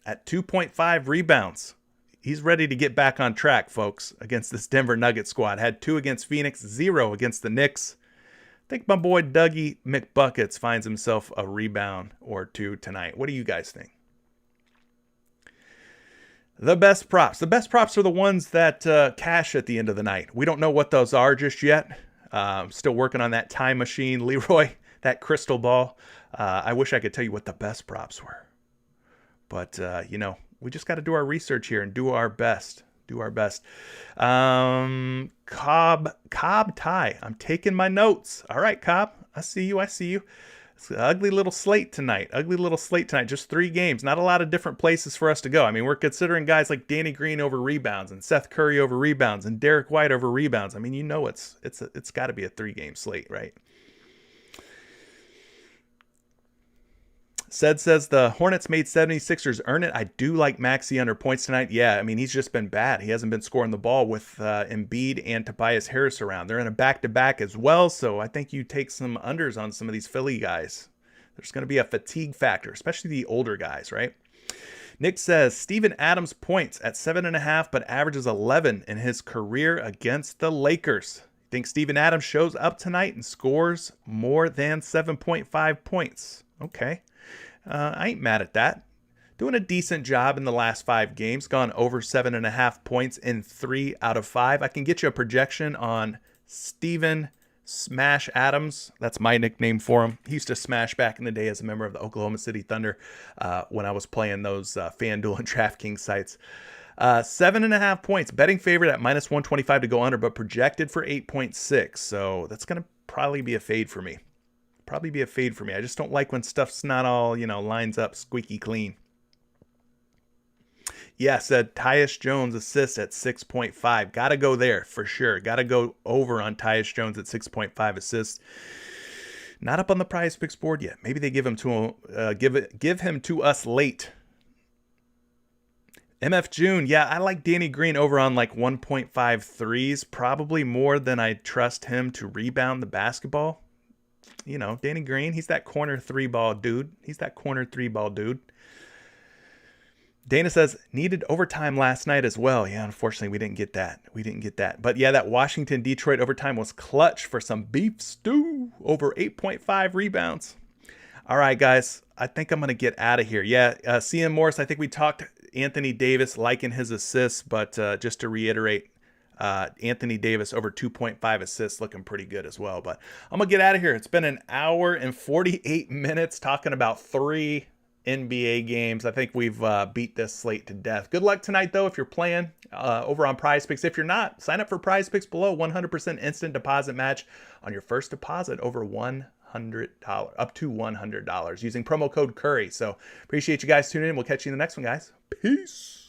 at 2.5 rebounds. He's ready to get back on track, folks, against this Denver Nuggets squad. Had 2 against Phoenix, 0 against the Knicks. I think my boy Dougie McBuckets finds himself a rebound or 2 tonight. What do you guys think? The best props. The best props are the ones that cash at the end of the night. We don't know what those are just yet. Still working on that time machine, Leroy, that crystal ball. I wish I could tell you what the best props were. But, we just got to do our research here and do our best. Cobb tie. I'm taking my notes. All right, Cobb. I see you. It's an ugly little slate tonight. Just 3 games. Not a lot of different places for us to go. I mean, we're considering guys like Danny Green over rebounds and Seth Curry over rebounds and Derek White over rebounds. I mean, it's got to be a 3-game slate, right? Says the Hornets made 76ers earn it. I do like Maxey under points tonight. Yeah, I mean, he's just been bad. He hasn't been scoring the ball with Embiid and Tobias Harris around. They're in a back-to-back as well, so I think you take some unders on some of these Philly guys. There's going to be a fatigue factor, especially the older guys, right? Nick says, Steven Adams points at 7.5, but averages 11 in his career against the Lakers. Think Steven Adams shows up tonight and scores more than 7.5 points. Okay. I ain't mad at that. Doing a decent job in the last 5 games. Gone over 7.5 points in 3 out of 5. I can get you a projection on Steven Smash Adams. That's my nickname for him. He used to smash back in the day as a member of the Oklahoma City Thunder when I was playing those FanDuel and DraftKings sites. 7.5 points. Betting favorite at minus 125 to go under, but projected for 8.6. So that's going to probably be a fade for me. I just don't like when stuff's not all, lines up squeaky clean. Yeah, said Tyus Jones assists at 6.5. Got to go there for sure. Got to go over on Tyus Jones at 6.5 assists. Not up on the PrizePicks board yet. Maybe they give him to us late. MF June, yeah, I like Danny Green over on like 1.5 threes, probably more than I trust him to rebound the basketball. Danny Green, he's that corner 3-ball dude. Dana says, needed overtime last night as well. Yeah, unfortunately, we didn't get that. But yeah, that Washington-Detroit overtime was clutch for some beef stew. Over 8.5 rebounds. All right, guys, I think I'm going to get out of here. Yeah, CM Morris, I think we talked Anthony Davis liking his assists, but just to reiterate, Anthony Davis over 2.5 assists looking pretty good as well. But I'm going to get out of here. It's been an hour and 48 minutes talking about 3 NBA games. I think we've beat this slate to death. Good luck tonight, though, if you're playing over on PrizePicks. If you're not, sign up for PrizePicks below. 100% instant deposit match on your first deposit over $100, up to $100 using promo code Curry. So appreciate you guys tuning in. We'll catch you in the next one, guys. Peace.